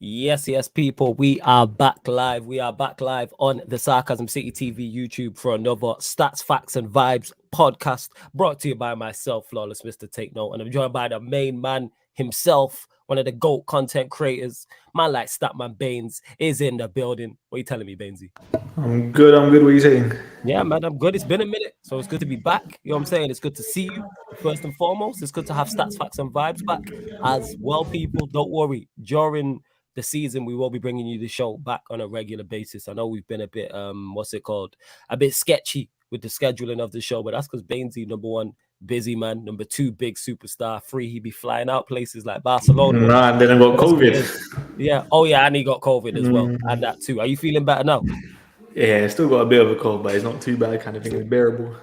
Yes, people. We are back live. We are back live on the Sarcasm City TV YouTube for another Stats, Facts, and Vibes podcast brought to you by myself, Flawless Mr. Take Note. And I'm joined by the main man himself, one of the GOAT content creators. Man like Statman Baines is in the building. What are you telling me, Bainesy? I'm good. I'm good. What are you saying? Yeah, man, I'm good. It's been a minute, so it's good to be back. You know what I'm saying? It's good to see you, first and foremost. It's good to have Stats, Facts, and Vibes back as well, people. Don't worry. During the season, we will be bringing you the show back on a regular basis. I know we've been a bit, what's it called? A bit sketchy with the scheduling of the show, but that's because Bainesy, number one, busy man. Number two, big superstar. Three, he be flying out places like Barcelona. Nah, and then I got COVID. Yeah. Oh, yeah, and he got COVID as well. Mm, And that too. Are you feeling better now? yeah, still got a bit of a cold, but it's not too bad. Kind of thing. It's bearable.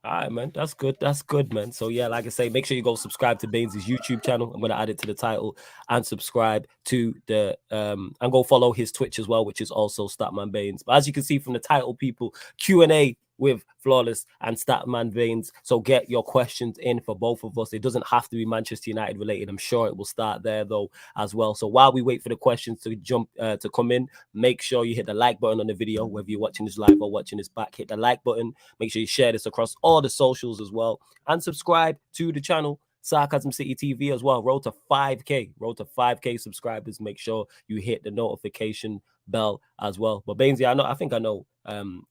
All right, man. That's good. That's good, man. So yeah, like I say, make sure you go subscribe to Baines' YouTube channel. I'm gonna add it to the title and subscribe to the and go follow his Twitch as well, which is also Statman Baines. But as you can see from the title, people, Q&A with Flawless and Statman Baines. So get your questions in for both of us. It doesn't have to be Manchester United related. I'm sure it will start there though as well. So while we wait for the questions to jump to come in, make sure you hit the like button on the video, whether you're watching this live or watching this back. Hit the like button. Make sure you share this across all the socials as well, and subscribe to the channel Sarcasm City TV as well. Road to 5K subscribers. Make sure you hit the notification bell as well. But Bainesy, I think I know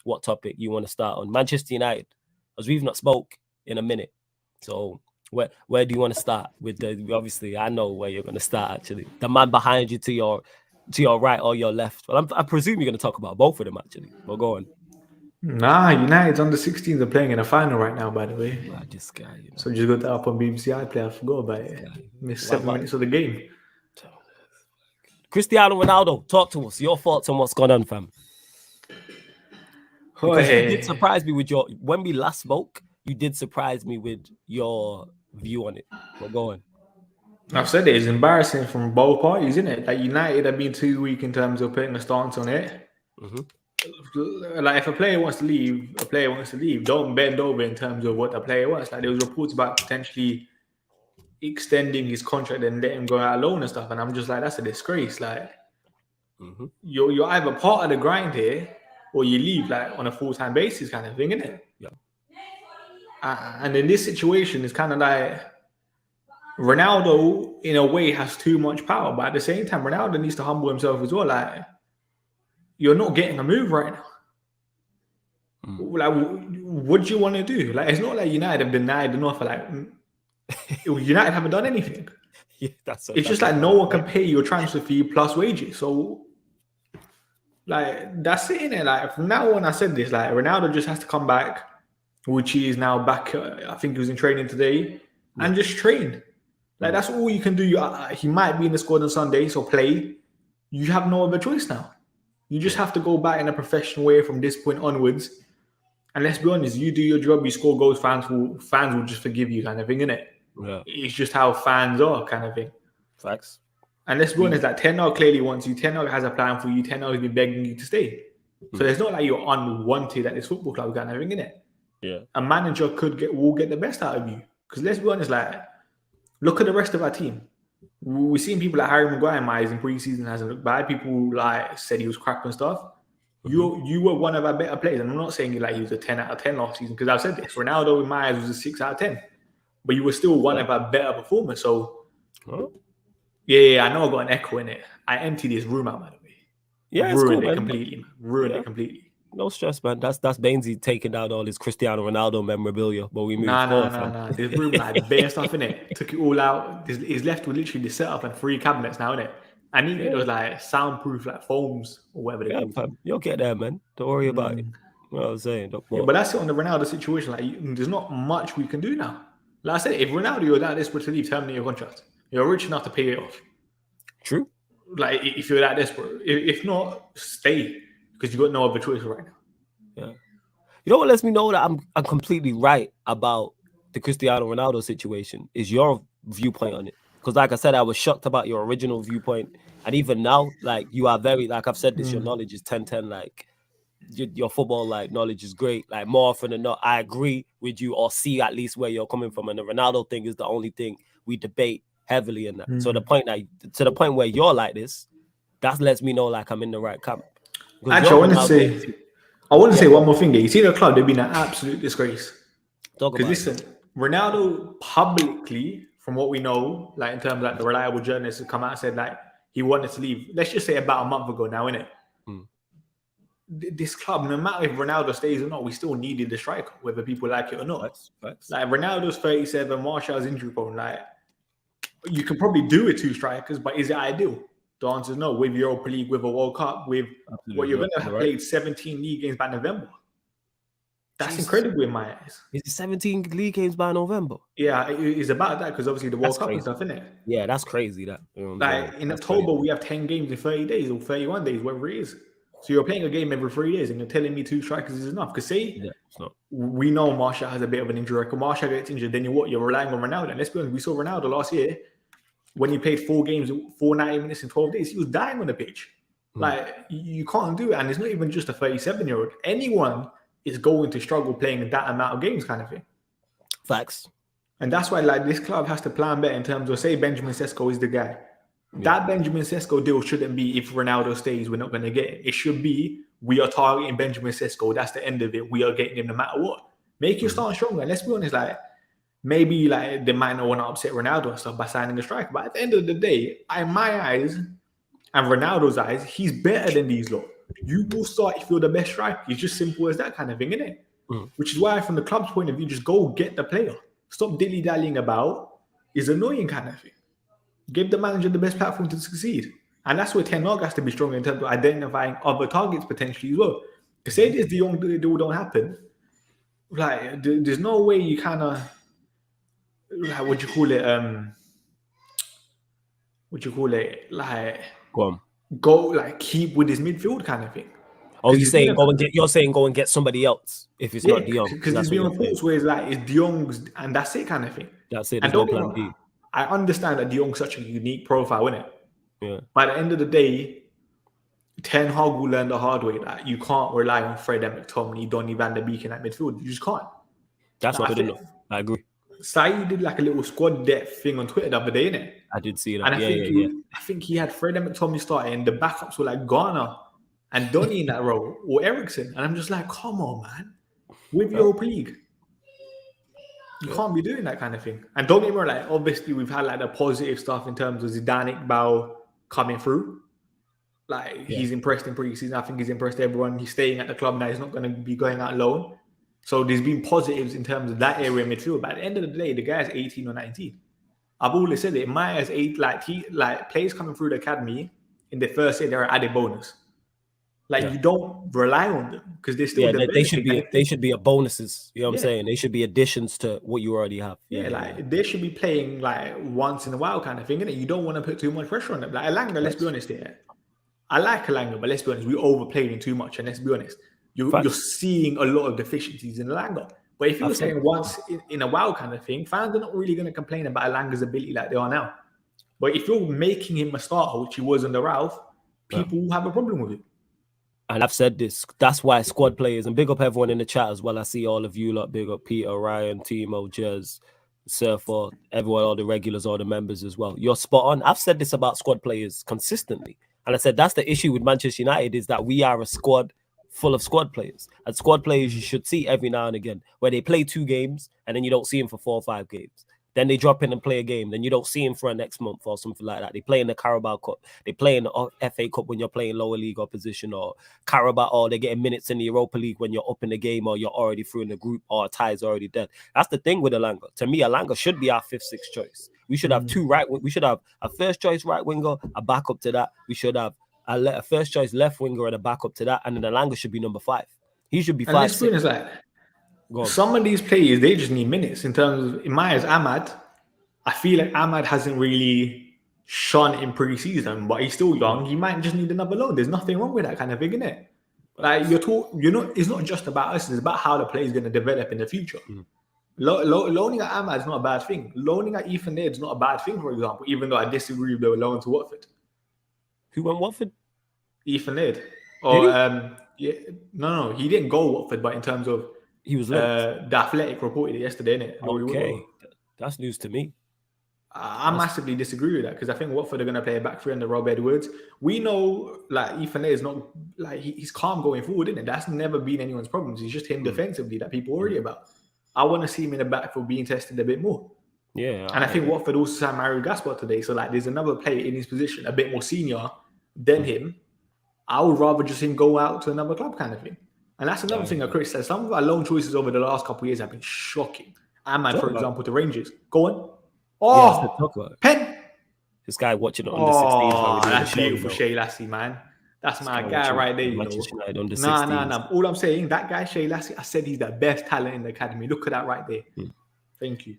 what topic you want to start on. Manchester United, as we've not spoke in a minute. So where do you want to start with the? Obviously, I know where you're going to start. Actually, the man behind you to your right or your left. Well, I presume you're going to talk about both of them actually. Well, go on. Nah, United's under 16s are playing in a final right now. By the way, This guy, you know. so just got that up on BBC iPlayer. I forgot about it. Missed 7 minutes of the game. Cristiano Ronaldo, talk to us. Your thoughts on what's gone on, fam. Because you did surprise me with your, when we last spoke, you did surprise me with your view on it. But go on. I've said it, it's embarrassing from both parties, isn't it? Like United have been too weak in terms of putting a stance on it. Like if a player wants to leave, a player wants to leave. Don't bend over in terms of what the player wants. Like there was reports about potentially extending his contract and letting him go out alone and stuff. And I'm just like, that's a disgrace. Like you're either part of the grind here or you leave like on a full-time basis kind of thing, isn't it? Yeah. And in this situation, it's kind of like Ronaldo, in a way, has too much power, but at the same time, Ronaldo needs to humble himself as well. Like, you're not getting a move right now. Like, what do you want to do? Like, it's not like United have denied an offer. Like, United haven't done anything. Yeah, it's just like no one can pay your transfer fee plus wages. So, like, that's it, innit? Like, from now on, I said this. Like, Ronaldo just has to come back, which he is now back. I think he was in training today, and just train. Like, that's all you can do. He might be in the squad on Sunday, so play. You have no other choice now. You just have to go back in a professional way from this point onwards. And let's be honest, you do your job, you score goals, fans will just forgive you kind of thing, innit? Yeah. It's just how fans are kind of thing. Facts. And let's be honest, like Ten Hag clearly wants you. Ten Hag has a plan for you. Ten Hag has been begging you to stay. So it's not like you're unwanted at this football club kind of thing, innit? Yeah. A manager will get the best out of you. Because let's be honest, like, look at the rest of our team. We've seen people like Harry Maguire, in pre-season hasn't looked bad. People like said he was crap and stuff. You were one of our better players. And I'm not saying like he was a 10 out of 10 last season, because I've said this. Ronaldo in my eyes was a 6 out of 10. But you were still one of our better performers. So, yeah, I know I got an echo in it. I emptied this room out, by the way. Yeah, Ruined it completely. Ruined it completely. No stress, man. That's Bainesy taking down all his Cristiano Ronaldo memorabilia. But we moved Nah. This room, like, bare stuff in it. Took it all out. He's left with literally the setup and 3 cabinets now, innit? And even those like soundproof, like foams or whatever they're called. You'll get there, man. Don't worry about it. You know what I'm saying? But that's it on the Ronaldo situation. Like, there's not much we can do now. Like I said, if Ronaldo, you're that desperate to leave, terminate your contract. You're rich enough to pay it off. True. Like, if you're that desperate. If not, stay. Because you've got no other choice right now. Yeah. You know what lets me know that I'm completely right about the Cristiano Ronaldo situation is your viewpoint on it. Because like I said, I was shocked about your original viewpoint. And even now, like, you are very, like I've said this, your knowledge is 10-10. Like, your football like knowledge is great. Like, more often than not, I agree with you or see at least where you're coming from. And the Ronaldo thing is the only thing we debate heavily in that. So to the point where you're like this, that lets me know like I'm in the right camp. Actually, I want to say one more thing. You see the club, they've been an absolute disgrace. Because listen, Ronaldo publicly, from what we know, like in terms of like the reliable journalists have come out and said like he wanted to leave. Let's just say about a month ago now, innit? This club, no matter if Ronaldo stays or not, we still needed the striker, whether people like it or not. Facts. Like Ronaldo's 37, Martial's injury prone. Like you can probably do with 2 strikers, but is it ideal? The answer is no. With Europa League, with a World Cup, with what you're going to have played 17 league games by November. That's incredible in my eyes. Is it 17 league games by November? Yeah, it's about that because obviously the World Cup and stuff, isn't it? Yeah, that's crazy. That like in October we have 10 games in 30 days or 31 days, whatever it is. So you're playing a game every 3 days, and you're telling me 2 strikers is enough? Because we know Martial has a bit of an injury record. Martial gets injured, then you're relying on Ronaldo. And let's be honest, we saw Ronaldo last year when he played 4 games, 90 minutes in 12 days. He was dying on the pitch. Like you can't do it, and it's not even just a 37-year-old. Anyone is going to struggle playing that amount of games, kind of thing. Facts. And that's why, like, this club has to plan better in terms of, say, Benjamin Sesko is the guy. That Benjamin Sesko deal shouldn't be if Ronaldo stays, we're not going to get it. It should be we are targeting Benjamin Sesko. That's the end of it. We are getting him no matter what. Make your start stronger. And let's be honest, like, maybe like they might not want to upset Ronaldo and stuff by signing a striker. But at the end of the day, in my eyes and Ronaldo's eyes, he's better than these lot. You will start if you're the best striker. It's just simple as that kind of thing, isn't it? Which is why, from the club's point of view, just go get the player. Stop dilly-dallying about. It's annoying kind of thing. Give the manager the best platform to succeed. And that's where Ten Hag has to be stronger in terms of identifying other targets potentially as well. To say this, the young deal don't happen, like, there's no way you kind of, like, what you call it, like, go like keep with his midfield kind of thing. Oh, you're saying go and get somebody else if it's not De Jong. Because there's been reports where it's like it's De Jong's and that's it kind of thing. That's it. There's no plan B. I understand that De Jong's such a unique profile, isn't it? Yeah. By the end of the day, Ten Hag will learn the hard way that you can't rely on Fred and McTominay, Donny van der Beek in that midfield. You just can't. That's not good enough. I agree. Saeed did like a little squad depth thing on Twitter the other day, innit? I did see that. And I think he had Fred and McTominay starting. The backups were like Garner and Donny in that role, or Ericsson. And I'm just like, come on, man. With Europa League. You can't be doing that kind of thing. And don't get me wrong, like, obviously we've had like the positive stuff in terms of Zidane Iqbal coming through. Like, he's impressed in pre-season. I think he's impressed everyone. He's staying at the club now. He's not going to be going out alone. So there's been positives in terms of that area midfield. But at the end of the day, the guy's 18 or 19. I've always said it. In my eyes, players coming through the academy in the first year, they're an added bonus. Like, you don't rely on them because they're still they should be a bonuses. You know what I'm saying? They should be additions to what you already have. They should be playing like once in a while kind of thing, innit? You don't want to put too much pressure on them. Like Elanga, let's be honest here. I like Elanga, but let's be honest, we overplayed him too much. And let's be honest, you're seeing a lot of deficiencies in Elanga. But if you're saying once in a while kind of thing, fans are not really going to complain about Elanga's ability like they are now. But if you're making him a starter, which he was under Ralph, people will have a problem with it. And I've said this, that's why squad players, and big up everyone in the chat as well. I see all of you lot, big up Peter, Ryan, Timo, Jez, Surfer, everyone, all the regulars, all the members as well. You're spot on. I've said this about squad players consistently. And I said that's the issue with Manchester United is that we are a squad full of squad players. And squad players you should see every now and again, where they play 2 games and then you don't see them for 4 or 5 games. Then they drop in and play a game. Then you don't see him for a next month or something like that. They play in the Carabao Cup. They play in the FA Cup when you're playing lower league opposition, or Carabao, or they're getting minutes in the Europa League when you're up in the game or you're already through in the group or a tie is already dead. That's the thing with Elanga. To me, Elanga should be our 5th, 6th choice. We should have 2 right. We should have a first choice right winger, a backup to that. We should have a first choice left winger and a backup to that. And then Elanga should be number 5. He should be 5. Some of these players, they just need minutes. In terms of, in my eyes, Ahmad, I feel like Ahmad hasn't really shone in pre-season, but he's still young. He might just need another loan. There's nothing wrong with that kind of thing, isn't it? Like, it's not just about us. It's about how the player is going to develop in the future. Loaning at Ahmad is not a bad thing. Loaning at Ethan Laird is not a bad thing, for example, even though I disagree with the loan to Watford. Who went Watford? Ethan Laird. No, he didn't go Watford, but in terms of he was the Athletic reported it yesterday, innit? Okay, that's news to me. I massively disagree with that because I think Watford are going to play a back three under Rob Edwards. We know like Ethan is not like he's calm going forward, isn't it? That's never been anyone's problems. It's just him defensively that people worry about. I want to see him in the back for being tested a bit more. Yeah, and I think Watford also signed Mario Gaspar today. So like, there's another player in his position, a bit more senior than him. I would rather just him go out to another club, kind of thing. And that's another thing I criticise. Some of our loan choices over the last couple of years have been shocking. Ahmad, for example, to Rangers. Go on. Oh, pen. This guy watching it under 16. Oh, that's beautiful, Shay Lassie, man. That's my guy right there, you know. Nah. All I'm saying, that guy, Shay Lassie, I said he's the best talent in the academy. Look at that right there. Thank you.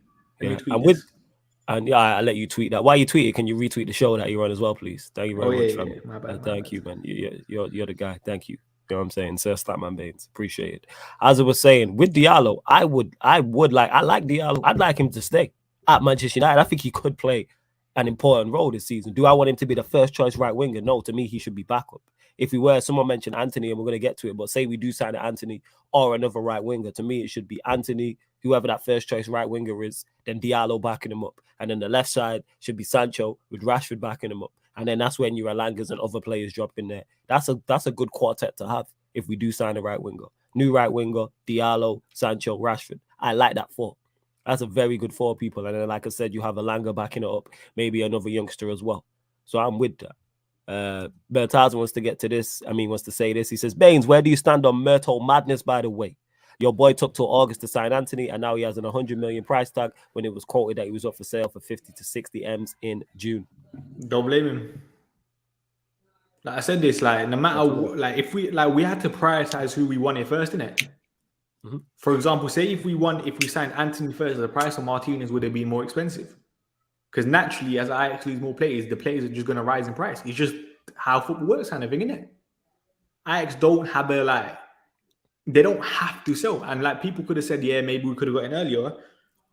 I'll let you tweet that. While you tweet it, can you retweet the show that you're on as well, please? Thank you very much, my bad, thank you, man. You're the guy. Thank you. You know what I'm saying? Sir Statman Baines. Appreciate it. As I was saying, with Diallo, I like Diallo. I'd like him to stay at Manchester United. I think he could play an important role this season. Do I want him to be the first choice right winger? No, to me, he should be backup. If we were, someone mentioned Anthony, and we're going to get to it, but say we do sign Anthony or another right winger, to me, it should be Anthony, whoever that first choice right winger is, then Diallo backing him up. And then the left side should be Sancho with Rashford backing him up. And then that's when your Alangas and other players drop in there. That's a good quartet to have if we do sign a right winger. New right winger, Diallo, Sancho, Rashford. I like that four. That's a very good four people. And then, like I said, you have Alanga backing it up, maybe another youngster as well. So I'm with that. Bertaz wants to get to this. Wants to say this. He says, Baines, where do you stand on Myrtle madness, by the way? Your boy took till August to sign Anthony, and now he has an 100 million price tag when it was quoted that he was up for sale for 50 to 60 M's in June. Don't blame him. Like I said this, like no matter what, like if we had to prioritize who we wanted first, innit? For example, say if we signed Anthony first, the price of Martinez would have been more expensive. Because naturally, as Ajax lose more players, the players are just going to rise in price. It's just how football works, kind of thing, innit? Ajax don't have they don't have to sell. And like people could have said, yeah, maybe we could have got in earlier.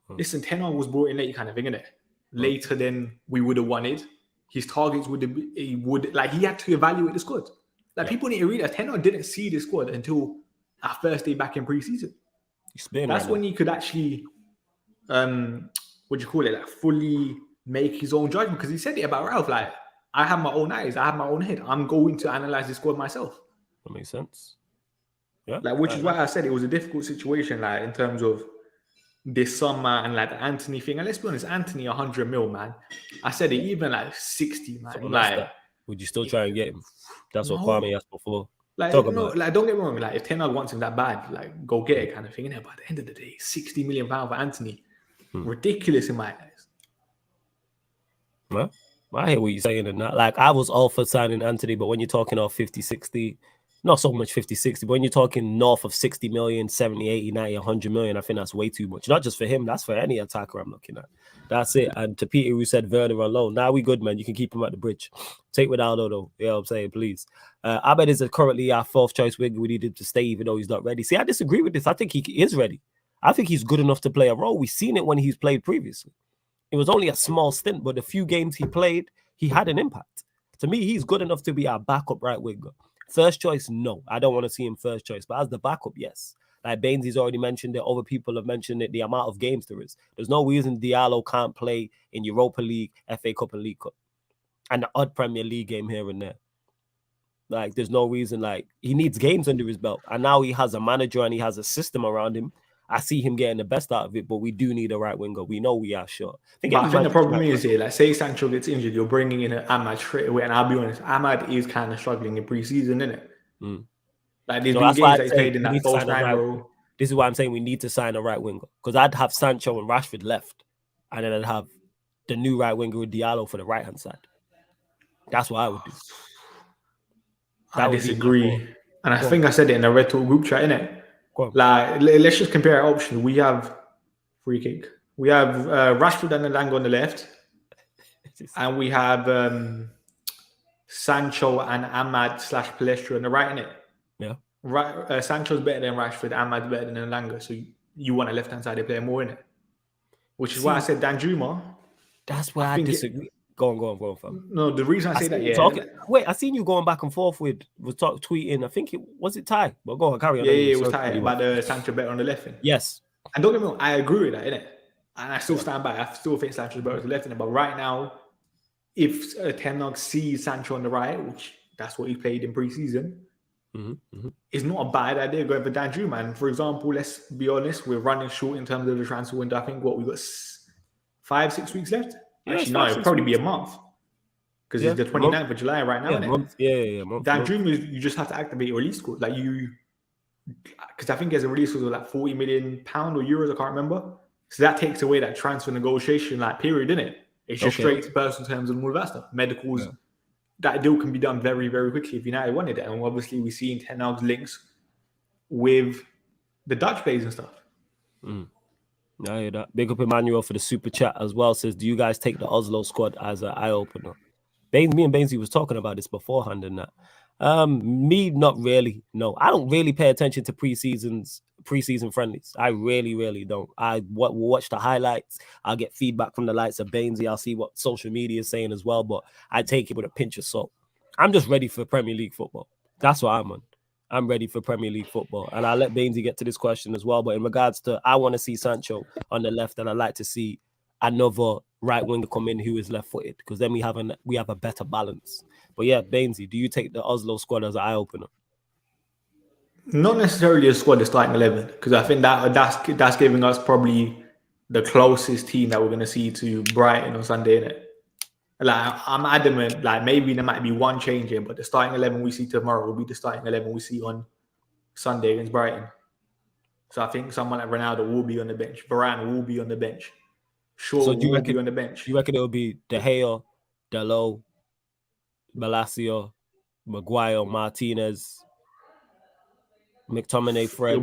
Listen, Ten Hag was brought in late, kind of thing, innit? Later than we would have wanted. His targets he had to evaluate the squad. Like people need to realize Ten Hag didn't see the squad until our first day back in pre-season. That's when he could actually, fully make his own judgment. Because he said it about Ralph, like, I have my own eyes, I have my own head. I'm going to analyze the squad myself. That makes sense. Yeah. Which is why I said it was a difficult situation, like in terms of this summer and like the Anthony thing. And let's be honest, Anthony 100 mil, man. I said it even like 60, man. Would you still try and get him? That's what Kwame asked before. Don't get me wrong. Like if Ten Hag wants him that bad, like go get it, kind of thing. But at the end of the day, 60 million pounds for Anthony, ridiculous in my eyes. Well, I hear what you're saying, and that. Like I was all for signing Anthony, but when you're talking of 50, 60. Not so much 50, 60, but when you're talking north of 60 million, 70, 80, 90, 100 million, I think that's way too much. Not just for him, that's for any attacker I'm looking at. That's it. And to Peter, who said Werner on loan, now we good, man. You can keep him at the bridge. Take Ronaldo, though. You know what I'm saying? Please. Abed is currently our fourth choice winger. We need him to stay, even though he's not ready. See, I disagree with this. I think he is ready. I think he's good enough to play a role. We've seen it when he's played previously. It was only a small stint, but the few games he played, he had an impact. To me, he's good enough to be our backup right winger. First choice, no. I don't want to see him first choice. But as the backup, yes. Like Baines has already mentioned it. Other people have mentioned it. The amount of games there is. There's no reason Diallo can't play in Europa League, FA Cup and League Cup. And the odd Premier League game here and there. Like, there's no reason. Like, he needs games under his belt. And now he has a manager and he has a system around him. I see him getting the best out of it, but we do need a right winger. We know we are sure. I think the problem is here, like, say Sancho gets injured, you're bringing in an Ahmad straight away. And I'll be honest, Ahmad is kind of struggling in pre-season, isn't it? Like, there's been games that he's played in that false nine role. This is why I'm saying we need to sign a right winger. Because I'd have Sancho and Rashford left. And then I'd have the new right winger with Diallo for the right-hand side. That's what I would do. I disagree. And I think I said it in the Red Talk group chat, innit? Like, let's just compare our options. We have free kick. We have Rashford and Alanga on the left. And we have Sancho and Ahmad / Palestra on the right, innit? Yeah. Right, Sancho's better than Rashford. Ahmad's better than Alanga. So you want a left-hand side player more, innit? Which is why I said Danjuma. That's why I disagree. Go on, fam. No, the reason I say that, Wait, I seen you going back and forth with tweeting. I think it was Ty. But go on, carry on. Yeah, it was Ty about the Sancho better on the left. Yes. And don't get me wrong, I agree with that, innit? And I still stand by. I still think Sancho's better as a left-hander. But right now, if Ten Hag sees Sancho on the right, which that's what he played in pre-season, it's not a bad idea going for Danjuma. Man. For example, let's be honest, we're running short in terms of the transfer window. I think we got 5-6 weeks left. Yeah, actually, no, it'll probably be a month because it's the 29th of July right now. Yeah, month. Danjuma, you just have to activate your release code, because I think there's a release code of like £40 million or euros. I can't remember. So that takes away that transfer negotiation period, isn't it? It's just straight to personal terms and all of that stuff. Medicals. Yeah. That deal can be done very, very quickly if United wanted it. And obviously, we've seen Ten Hag's links with the Dutch players and stuff. I hear that. Big up Emmanuel for the super chat as well. Says, do you guys take the Oslo squad as an eye-opener? Me and Bainsy was talking about this beforehand and that. Me, not really. No, I don't really pay attention to preseason friendlies. I really don't. I watch the highlights. I'll get feedback from the likes of Bainsy. I'll see what social media is saying as well, but I take it with a pinch of salt. I'm just ready for Premier League football. That's what I'm on. I'm ready for Premier League football. And I'll let Bainsy get to this question as well. But in regards to, I want to see Sancho on the left, and I'd like to see another right winger come in who is left-footed, because then we have a better balance. But yeah, Bainsy, do you take the Oslo squad as an eye-opener? Not necessarily a squad, the starting 11, because I think that's giving us probably the closest team that we're going to see to Brighton on Sunday, innit? I'm adamant, maybe there might be one change in, but the starting 11 we see tomorrow will be the starting 11 we see on Sunday against Brighton. So I think someone like Ronaldo will be on the bench. Varane will be on the bench. Shaw will be on the bench. You reckon it will be De Gea, Dalot, Palacio, Maguire, Martinez, McTominay, Fred?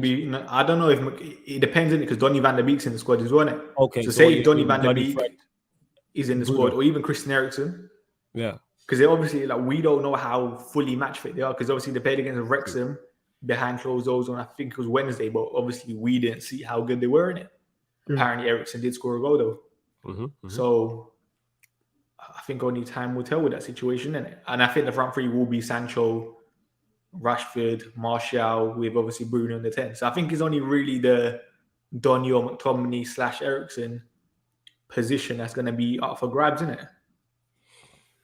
I don't know if it depends on it, because Donny van der Beek's in the squad as well. Okay, so say Donny van der Beek is in the squad, or even Christian Eriksen. Yeah. Because they obviously, we don't know how fully match fit they are, because obviously they played against Wrexham behind closed doors on, I think it was Wednesday, but obviously we didn't see how good they were in it. Apparently Eriksen did score a goal though. So I think only time will tell with that situation, innit? And I think the front three will be Sancho, Rashford, Martial, with obviously Bruno in the 10. So I think it's only really the Donny or McTominay / Eriksen position that's going to be up for grabs, isn't it?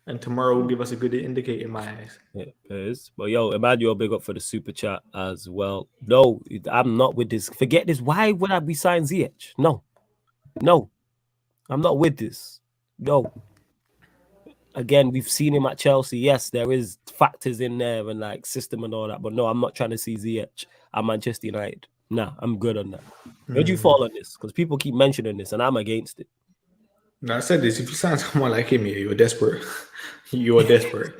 And tomorrow will give us a good indicator in my eyes. Yeah, it is. But yo, Emmanuel, big up for the super chat as well. No, I'm not with this. Forget this. Why would I be signing Ziyech? No, I'm not with this. No. Again, we've seen him at Chelsea. Yes, there is factors in there and system and all that. But no, I'm not trying to see Ziyech at Manchester United. Nah, I'm good on that. Where do you fall on this? Because people keep mentioning this and I'm against it. No, I said this. If you sign someone like him, you're desperate. You're desperate.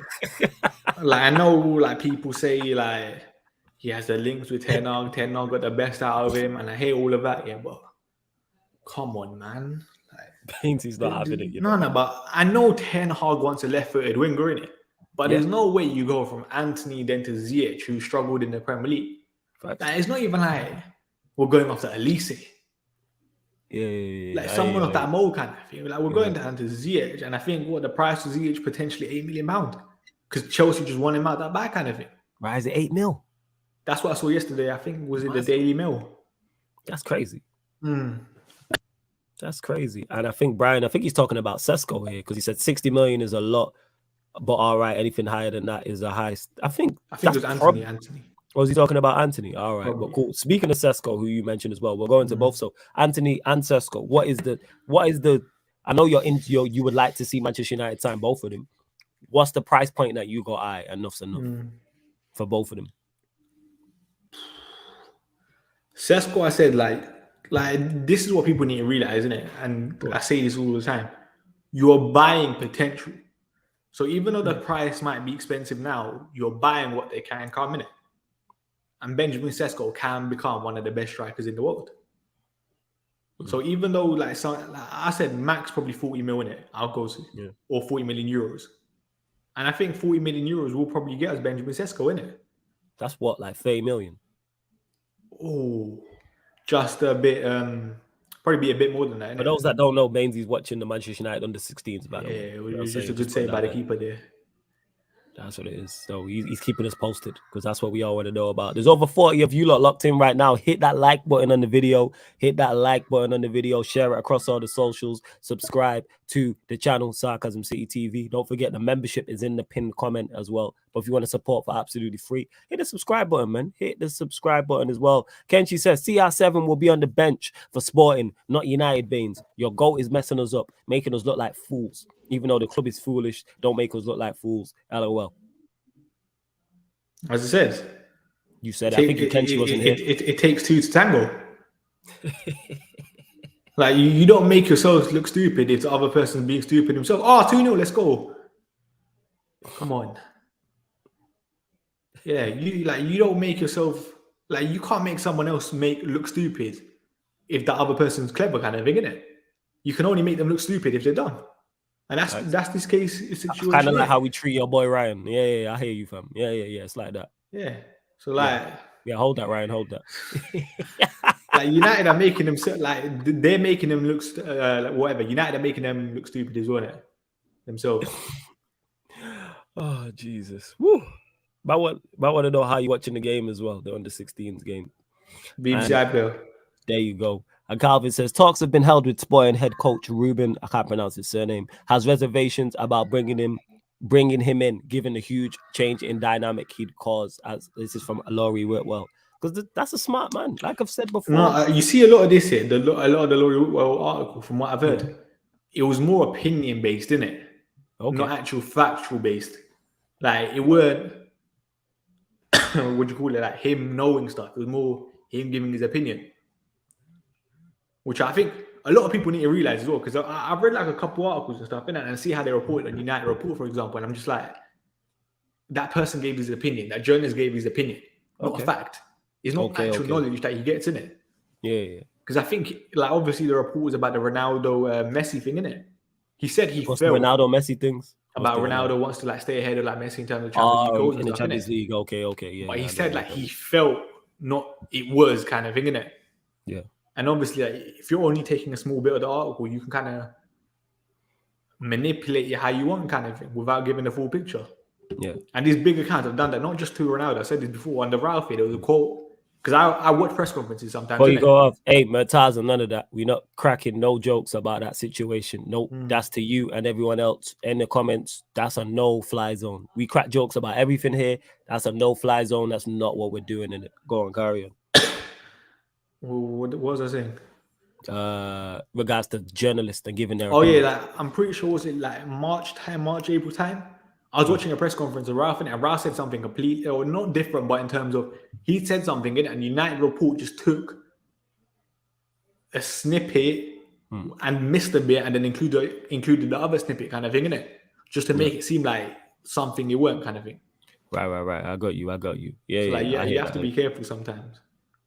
I know, people say, he has the links with Ten Hag. Ten Hag got the best out of him, and I hate all of that. Yeah, but come on, man. He's not having it. No, but I know Ten Hag wants a left-footed winger, innit? But there's no way you go from Anthony then to Ziyech, who struggled in the Premier League. It's not even we're going off to Elise. Yeah. Someone of that mold kind of thing. We're going down to Ziyech, and I think the price of Ziyech potentially £8 million, because Chelsea just want him out that back kind of thing. Why is it 8 mil? That's what I saw yesterday. I think was it the Daily Mail. That's crazy. That's crazy. And I think he's talking about Sesko here, because he said 60 million is a lot, but all right, anything higher than that is a high. I think it was Anthony. Was he talking about Anthony? All right, but cool. Speaking of Sesko, who you mentioned as well, we're going to both. So Anthony and Sesko, what is the? I know you would like to see Manchester United sign both of them. What's the price point that you got? Enough's enough for both of them. Sesko, I said this is what people need to realize, isn't it? And I say this all the time. You're buying potential. So even though the price might be expensive now, you're buying what they can come in it. And Benjamin Sesko can become one of the best strikers in the world. So even though, I said, max probably 40 mil in it, I'll go to, or 40 million euros. And I think 40 million euros will probably get us Benjamin Sesko in it. That's what, 30 million? Oh, just a bit, probably be a bit more than that. For those that don't know, Bainsy's watching the Manchester United under 16s, by the way. Yeah, it was just a good save by the keeper there. That's what it is. So he's keeping us posted because that's what we all want to know about. There's over 40 of you lot locked in right now. Hit that like button on the video. Hit that like button on the video. Share it across all the socials. Subscribe to the channel, Sarcasm City TV. Don't forget the membership is in the pinned comment as well. But if you want to support for absolutely free, hit the subscribe button, man. Hit the subscribe button as well. Kenchi says CR7 will be on the bench for Sporting, not United, Baines. Your goal is messing us up, making us look like fools. Even though the club is foolish, don't make us look like fools. LOL. As I said, you said. I think Kenchi wasn't here. It takes two to tango. Like you don't make yourself look stupid if the other person's being stupid himself. Oh, 2-0, let's go. Come on. Yeah, you don't make yourself like you can't make someone else look stupid if the other person's clever, kind of thing, isn't it? You can only make them look stupid if they're done. And that's this case situation. Kind of like how we treat your boy Ryan. Yeah, I hear you, fam. Yeah. It's like that. Yeah. So like, yeah, hold that, Ryan. Hold that. Like United are making them like they're making them look like whatever. United are making them look stupid as well, themselves. Oh Jesus! Woo! But I want to know how you're watching the game as well. The under-16s game. BBC iPlayer. There you go. And Calvin says, talks have been held with Sporting head coach Ruben, I can't pronounce his surname, has reservations about bringing him in, given the huge change in dynamic he'd cause. As this is from Laurie Whitwell. Because that's a smart man. Like I've said before. No, you see a lot of this here, a lot of the Laurie Whitwell article, from what I've heard, it was more opinion-based, didn't it? Okay. Not actual factual-based. Like, it weren't, what do you call it, like him knowing stuff. It was more him giving his opinion. Which I think a lot of people need to realize as well, because I've read like a couple articles and stuff, and see how they report on United Report, for example, and I'm just like, that person gave his opinion, that journalist gave his opinion, not a fact. It's not actual knowledge that he gets in it. Yeah. Because I think, like, obviously the report was about the Ronaldo Messi thing, innit? He said he felt Ronaldo Messi things about Ronaldo wants to like stay ahead of like Messi in terms of Champions League goals in the Champions League. Okay, yeah. But he said like he felt it was kind of thing, innit? Yeah. And obviously, like, if you're only taking a small bit of the article, you can kind of manipulate it how you want, kind of thing, without giving the full picture. Yeah. And these big accounts have done that, not just to Ronaldo. I said this before on the Ralphie. There was a quote, because I watch press conferences sometimes. Before you go off, hey, Murtaza, none of that. We're not cracking no jokes about that situation. Nope. That's to you and everyone else in the comments. That's a no-fly zone. We crack jokes about everything here. That's a no-fly zone. That's not what we're doing in it. Go on, carry on. What was I saying? Regards to journalists and giving their opinion. Yeah, like I'm pretty sure was it like March, April time. I was watching a press conference of Ralph, and Ralph said something completely, or not different, but in terms of he said something in it, and United Report just took a snippet and missed a bit, and then included the other snippet, kind of thing, in it, just to make it seem like something it weren't, kind of thing. Right. I got you. Yeah, so, like, yeah. You have to be careful sometimes.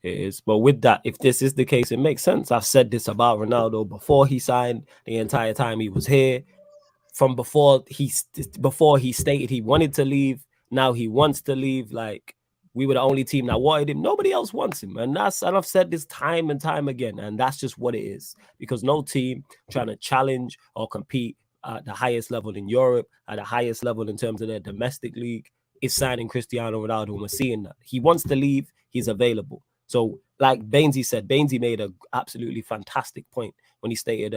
It is, but with that, if this is the case, it makes sense. I've said this about Ronaldo before he signed, the entire time he was here, from before he stated he wanted to leave. Now he wants to leave. Like, we were the only team that wanted him. Nobody else wants him, and I've said this time and time again, and that's just what it is. Because no team trying to challenge or compete at the highest level in Europe, at the highest level in terms of their domestic league, is signing Cristiano Ronaldo, and we're seeing that he wants to leave. He's available. So, like Bainsy said, Bainsy made an absolutely fantastic point when he stated,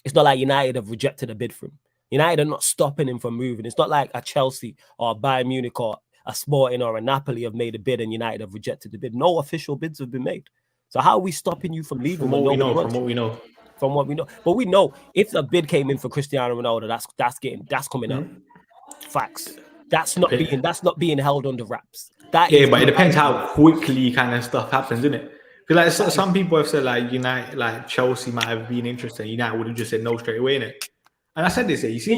it's not like United have rejected a bid for him. United are not stopping him from moving. It's not like a Chelsea or a Bayern Munich or a Sporting or a Napoli have made a bid and United have rejected the bid. No official bids have been made. So how are we stopping you from leaving? From what we know. But we know if a bid came in for Cristiano Ronaldo, that's coming out. Facts. That's not being held under wraps. But it depends how quickly kind of stuff happens, isn't it? Because like some people have said like United, like Chelsea might have been interested. United would have just said no straight away, innit? And I said this here. You see,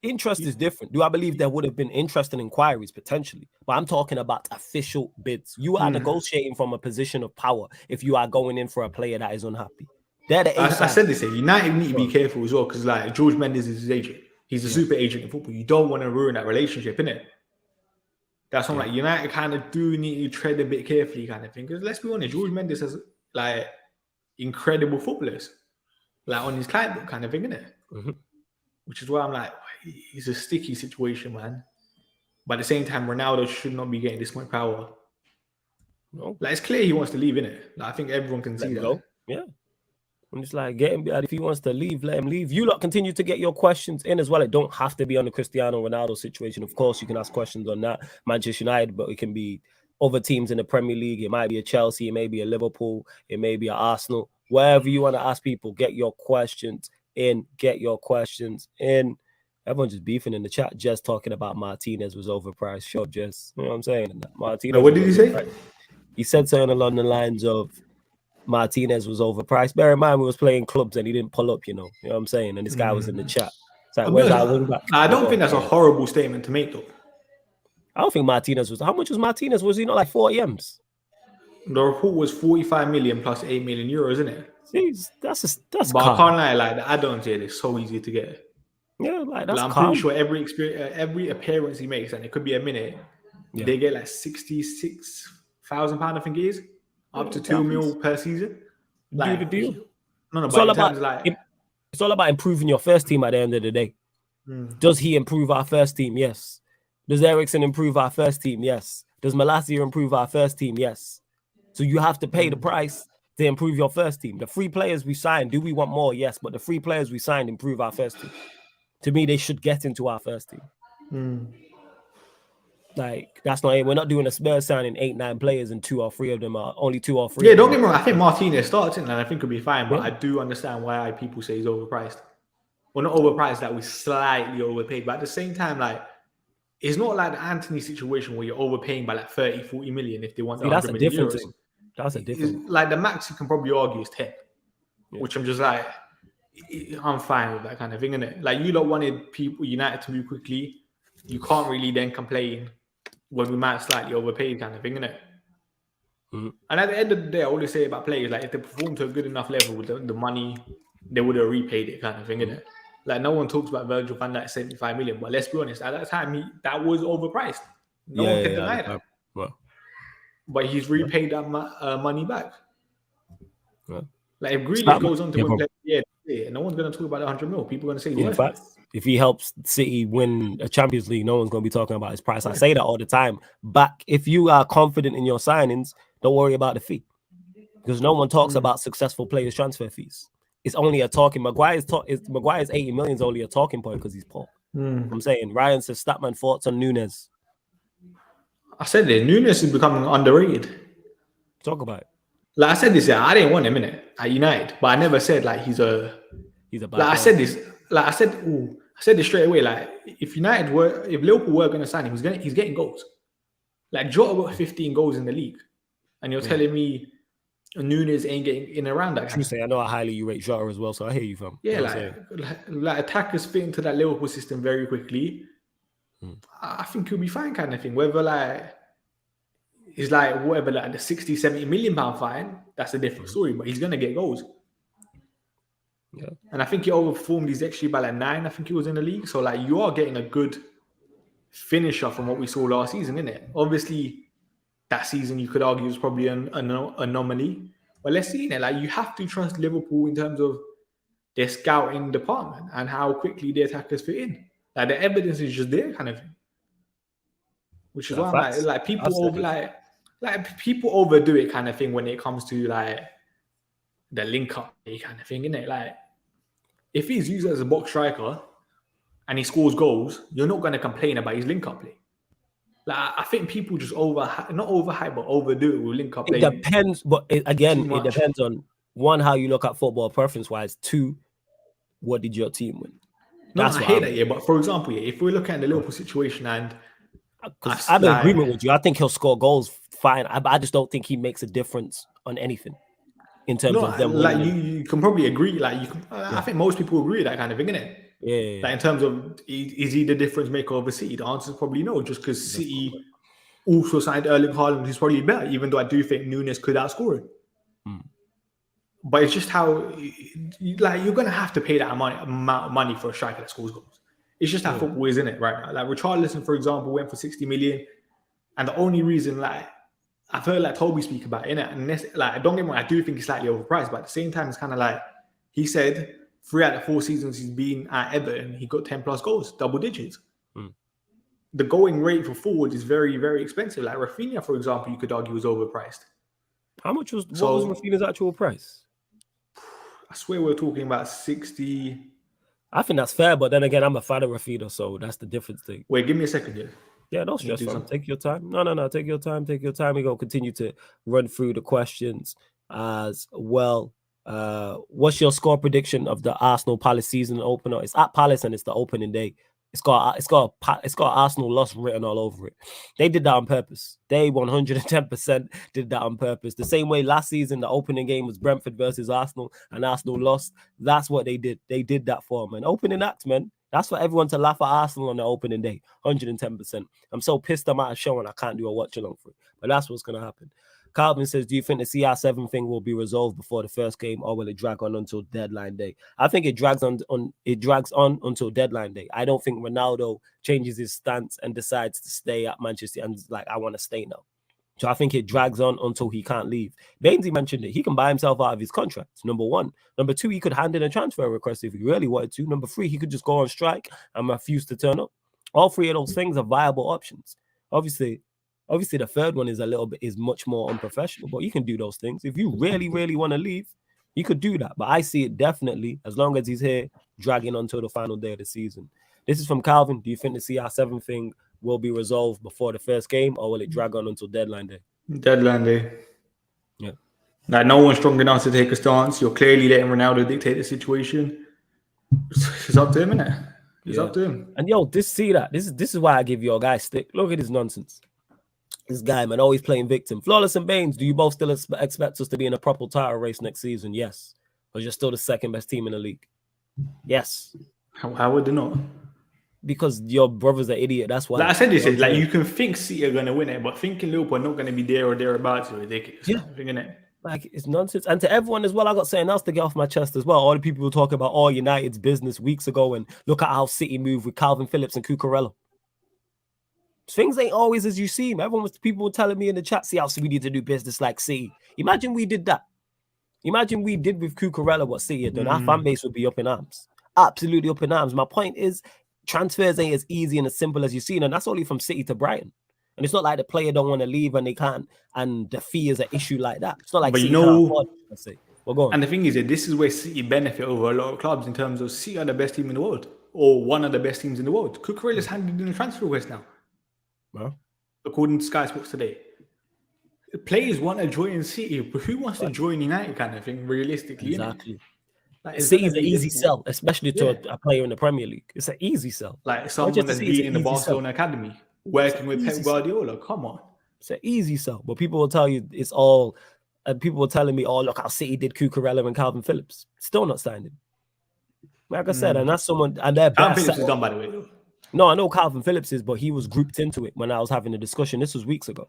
interest is different. Do I believe there would have been interest in inquiries potentially? But I'm talking about official bids. You are negotiating from a position of power if you are going in for a player that is unhappy. I said this here. United need to be careful as well, because like George Mendes is his agent. He's a super agent in football. You don't want to ruin that relationship, innit? That's what like United kind of do need to tread a bit carefully, kind of thing. Because let's be honest, George Mendes has like incredible footballers, like on his client book, kind of thing, innit? Which is why I'm like, it's a sticky situation, man. But at the same time, Ronaldo should not be getting this much power. No, Like, it's clear he wants to leave, innit? Like, I think everyone can let see him that. go. Yeah. I'm just like, get him. If he wants to leave, let him leave. You lot continue to get your questions in as well. It don't have to be on the Cristiano Ronaldo situation. Of course, you can ask questions on that Manchester United, but it can be other teams in the Premier League. It might be a Chelsea, it may be a Liverpool, it may be a Arsenal. Wherever you want to ask people, get your questions in. Get your questions in. Everyone's just beefing in the chat. Just talking about Martinez was overpriced. Sure, just you know what I'm saying. Martinez. What did he say? He said something along the lines of Martinez was overpriced. Bear in mind, we was playing clubs and he didn't pull up, you know what I'm saying? And this guy was in the chat. It's like, where's our wing back? I don't think that's a horrible statement to make, though. I don't think Martinez was. How much was Martinez? Was he not like 40 M's? The report was 45 million plus 8 million euros, isn't it? Jeez, that's But I can't lie, like the add-ons here, it's so easy to get. Yeah, like that's I'm calm. pretty sure every appearance he makes, and it could be a minute, they get like £66,000, I think it is, up to 2 mil per season. Like, do the deal. No, it's all about it's all about improving your first team at the end of the day. Does he improve our first team? Yes. Does Eriksen improve our first team? Yes. Does Malacia improve our first team? Yes. So you have to pay the price to improve your first team. The free players we signed, do we want more? Yes, but the free players we signed improve our first team. To me, they should get into our first team. Like, that's not it. We're not doing a Spurs signing 8-9 players and 2 or 3 of them are only 2 or 3. Yeah, don't get me wrong. I think Martinez starts in and I think it'll be fine, but I do understand why people say he's overpriced. Well, not overpriced, that we slightly overpaid, but at the same time, like, it's not like the Anthony situation where you're overpaying by like 30, 40 million if they want the 100 million euros. Thing. That's a different. Like the max you can probably argue is 10, which I'm just like, I'm fine with that kind of thing, innit? Like, you lot wanted people United to move quickly. You can't really then complain when we might slightly overpaid kind of thing, innit? And at the end of the day, I always say about players, like, if they perform to a good enough level with the money, they would have repaid it kind of thing, innit? Like, no one talks about Virgil van Dijk 75 million, but let's be honest, at that time, that was overpriced. No one can deny that. Well, but he's repaid that money back. Like, if Grealish goes on to win player, no one's going to talk about 100 mil. People are going to say, in fact, if he helps City win a Champions League, no one's going to be talking about his price. I say that all the time. Back, if you are confident in your signings, don't worry about the fee. Because no one talks about successful players' transfer fees. It's only a talking. Maguire's 80 million is only a talking point because he's poor. I'm saying Ryan says Statman thoughts on Nunes. I said this. Nunes is becoming underrated. Talk about it. Like I said this, I didn't want him in it at United, but I never said like he's a bad player. I said this. Like I said this straight away. Like if Liverpool were going to sign him, he's getting goals. Like Jota got 15 goals in the league, and you're telling me Nunes ain't getting in around that. True, I know how highly you rate Jota as well, so I hear you from. Yeah, like attackers fit into that Liverpool system very quickly. I think he'll be fine, kind of thing. Whether like it's like whatever, like the 60, 70 million pound fine, that's a different story. But he's gonna get goals. Yeah, and I think he overperformed his XG by like 9. I think he was in the league. So like you are getting a good finisher from what we saw last season, isn't it? Obviously, that season you could argue was probably an anomaly. But let's see, like you have to trust Liverpool in terms of their scouting department and how quickly their attackers fit in. Like the evidence is just there, kind of thing. Which is why I'm like people overdo it, kind of thing, when it comes to like the link up kind of thing, innit? Like if he's used as a box striker and he scores goals, you're not going to complain about his link up play. Like I think people just not overhype, but overdo it with link up play. It depends, but it depends on 1, how you look at football preference wise. 2, what did your team win? I hear that, yeah. But for example, if we're looking at the Liverpool situation, and I'm in agreement with you, I think he'll score goals fine. I just don't think he makes a difference on anything in terms of them. Like you can probably agree. Like you can, I think most people agree with that kind of thing, innit? Yeah. Like in terms of is he the difference maker over City? The answer is probably no, just because City also signed Erling Haaland, who's probably better. Even though I do think Nunes could outscore him. But it's just how, like, you're going to have to pay that amount of money for a striker that scores goals. It's just how football is, innit, right now. Like, Richarlison, for example, went for 60 million. And the only reason, like, I've heard, like, Toby speak about it, innit? And this, like, don't get me wrong, I do think he's slightly overpriced. But at the same time, it's kind of like, he said 3 out of 4 seasons he's been at Everton, he got 10 plus goals, double digits. the going rate for forward is very, very expensive. Like Rafinha, for example, you could argue was overpriced. What was Rafinha's actual price? I swear we're talking about 60. I think that's fair, but then again, I'm a fan of Rafinha, so that's the difference thing. Wait, give me a second here. Yeah, no stress, fam. Take your time. No. Take your time. We're going to continue to run through the questions as well. What's your score prediction of the Arsenal Palace season opener? It's at Palace and it's the opening day. It's got Arsenal loss written all over it. They did that on purpose. They 110% did that on purpose. The same way last season, the opening game was Brentford versus Arsenal, and Arsenal lost. That's what they did. They did that for them. And opening act, man. That's for everyone to laugh at Arsenal on the opening day. 110%. I'm so pissed I'm at a show and I can't do a watch along for it. But that's what's going to happen. Calvin says, do you think the CR7 thing will be resolved before the first game, or will it drag on until deadline day? I think it drags on until deadline day. I don't think Ronaldo changes his stance and decides to stay at Manchester and like, I want to stay now. So I think it drags on until he can't leave. BAINS mentioned it. He can buy himself out of his contract, number one. Number two, he could hand in a transfer request if he really wanted to. Number three, he could just go on strike and refuse to turn up. All three of those things are viable options. Obviously, the third one is much more unprofessional, but you can do those things. If you really, really want to leave, you could do that. But I see it definitely, as long as he's here, dragging on until the final day of the season. This is from Calvin. Do you think the CR7 thing will be resolved before the first game, or will it drag on until deadline day? Deadline day. Yeah. Like, no one's strong enough to take a stance. You're clearly letting Ronaldo dictate the situation. It's up to him, isn't it? It's up to him. And this is why I give your guy stick. Look at his nonsense. This guy, man, always playing victim. Flawless and BAINS, do you both still expect us to be in a proper title race next season? Yes. Or you're still the second best team in the league? Yes. How would they not? Because your brother's an idiot. That's why. Like I said, this is like, you can think City are going to win it, but thinking Liverpool are not going to be there or thereabouts is ridiculous. Yeah. Thinking it. Like, it's nonsense. And to everyone as well, I got something else to get off my chest as well. All the people who talk about all United's business weeks ago, and look at how City moved with Calvin Phillips and Cucurella. Things ain't always as you seem. People were telling me in the chat, see how we need to do business like City. Imagine we did that. Imagine we did with Cucurella what City had done. Our fan base would be up in arms. Absolutely up in arms. My point is, transfers ain't as easy and as simple as you've seen, and that's only from City to Brighton. And it's not like the player don't want to leave and they can't, and the fee is an issue like that. It's not like City can't afford it, let's say. Well, go on. And the thing is that this is where City benefit over a lot of clubs in terms of City are the best team in the world, or one of the best teams in the world. Cucurella's handed in a transfer request now. Well, according to Sky Sports today. Players want to join City, but who wants to join United kind of thing, realistically? Exactly. Like, City's an easy sell, especially to a player in the Premier League. It's an easy sell. Like someone that's been in the Barcelona academy, working with Pep Guardiola. Come on. It's an easy sell. But people will tell you it's all, and people were telling me, oh, look how City did Cucurella and Calvin Phillips. Still not signed him. Like I said, and that's someone, and they're Calvin Phillips is done, by the way, though. No, I know Calvin Phillips is, but he was grouped into it when I was having a discussion. This was weeks ago.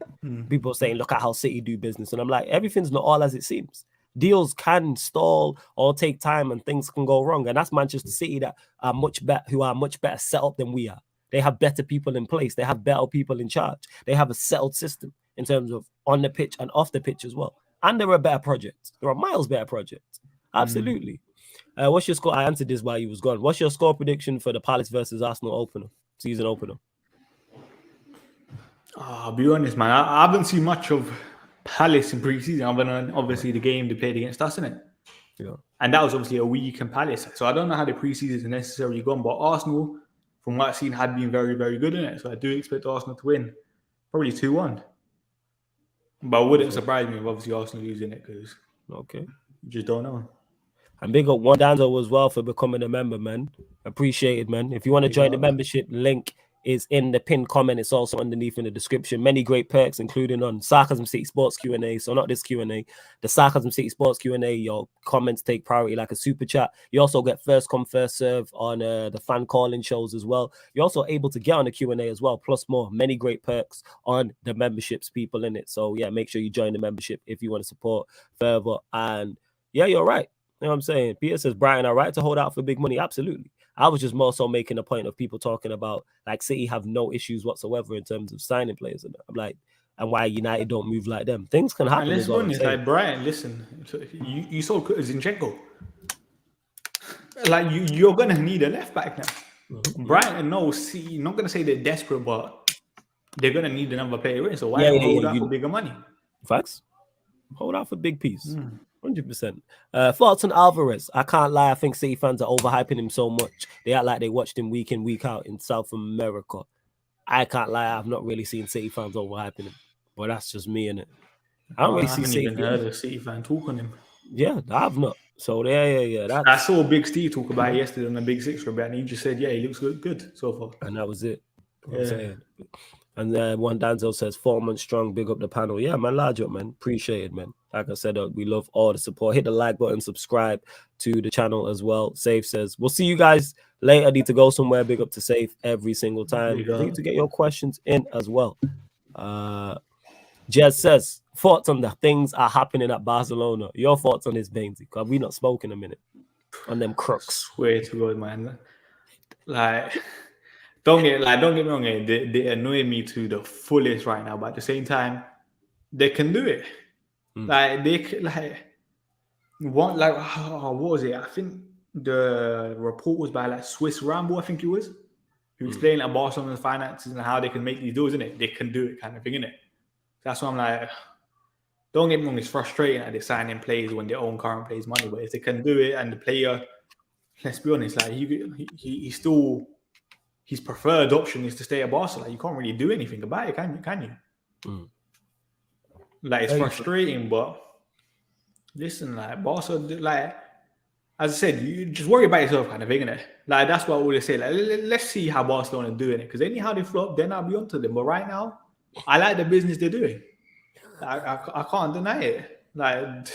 People saying, look at how City do business. And I'm like, everything's not all as it seems. Deals can stall or take time and things can go wrong. And that's Manchester City that are much better set up than we are. They have better people in place. They have better people in charge. They have a settled system in terms of on the pitch and off the pitch as well. And they're a better project. They're a miles better project. Absolutely. What's your score? I answered this while you was gone. What's your score prediction for the Palace versus Arsenal season opener? I'll be honest, man. I haven't seen much of Palace in pre-season, other than obviously the game they played against us, innit? Yeah. And that was obviously a week in Palace. So I don't know how the pre-season is necessarily gone, but Arsenal, from what I've seen, had been very, very good in it. So I do expect Arsenal to win. Probably 2-1. But it wouldn't surprise me if obviously Arsenal losing it, because you just don't know. And big up One Danzo as well for becoming a member, man. Appreciate it, man. If you want to join the membership, link is in the pinned comment. It's also underneath in the description. Many great perks, including on Sarcasm City Sports Q&A. So not this Q&A, the Sarcasm City Sports Q&A. Your comments take priority like a super chat. You also get first come, first serve on the fan calling shows as well. You're also able to get on the Q&A as well, plus more. Many great perks on the memberships, people in it. So yeah, make sure you join the membership if you want to support further. And yeah, you're right. You know what I'm saying? Peter says, Brighton are right to hold out for big money. Absolutely. I was just more so making a point of people talking about like City have no issues whatsoever in terms of signing players. And I'm like, and why United don't move like them. Things can happen. Let's be honest, like Brighton, listen, you saw Zinchenko. Like you're gonna need a left back now. Brighton, no, see, not gonna say they're desperate, but they're gonna need another player in. So why Yeah, not yeah, hold yeah. out for bigger money? Facts. Hold out for big piece. 100%. Thoughts on Alvarez? I can't lie. I think City fans are overhyping him so much. They act like they watched him week in, week out in South America. I can't lie. I've not really seen City fans overhyping him. But that's just me, innit? I don't really I see haven't City. even heard a City fan talk on him. Yeah, I've not. So yeah. I saw Big Steve talk about it yesterday on the Big Six about, and he just said, "Yeah, he looks good so far." And that was it. I'm saying. And then one Danzo says 4 months strong, big up the panel. Yeah, man, large up, man. Appreciate it, man. Like I said, we love all the support. Hit the like button, subscribe to the channel as well. Safe says, we'll see you guys later. I need to go somewhere. Big up to Safe every single time. I need to get your questions in as well. Jez says, thoughts on the things are happening at Barcelona. Your thoughts on this, Bainsy? Because we not spoken a minute on them crooks. Swear to God, man. Like, don't get me wrong, they annoy me to the fullest right now, but at the same time, they can do it. Like what was it? I think the report was by like Swiss Ramble, I think it was, who explained like Barcelona's finances and how they can make these deals, isn't it? They can do it, kind of thing, innit? That's why I'm like, don't get me wrong, it's frustrating that they're signing players when they own current players' money, but if they can do it and the player, let's be honest, like he's still, his preferred option is to stay at Barcelona. You can't really do anything about it, can you? Like, it's frustrating, but listen, like Barca, like as I said, you just worry about yourself, kind of thing, innit? Like, that's what I always say. Like, let's see how Barcelona are doing it, because anyhow they flop, then I'll be onto them. But right now, I like the business they're doing. I can't deny it. Like,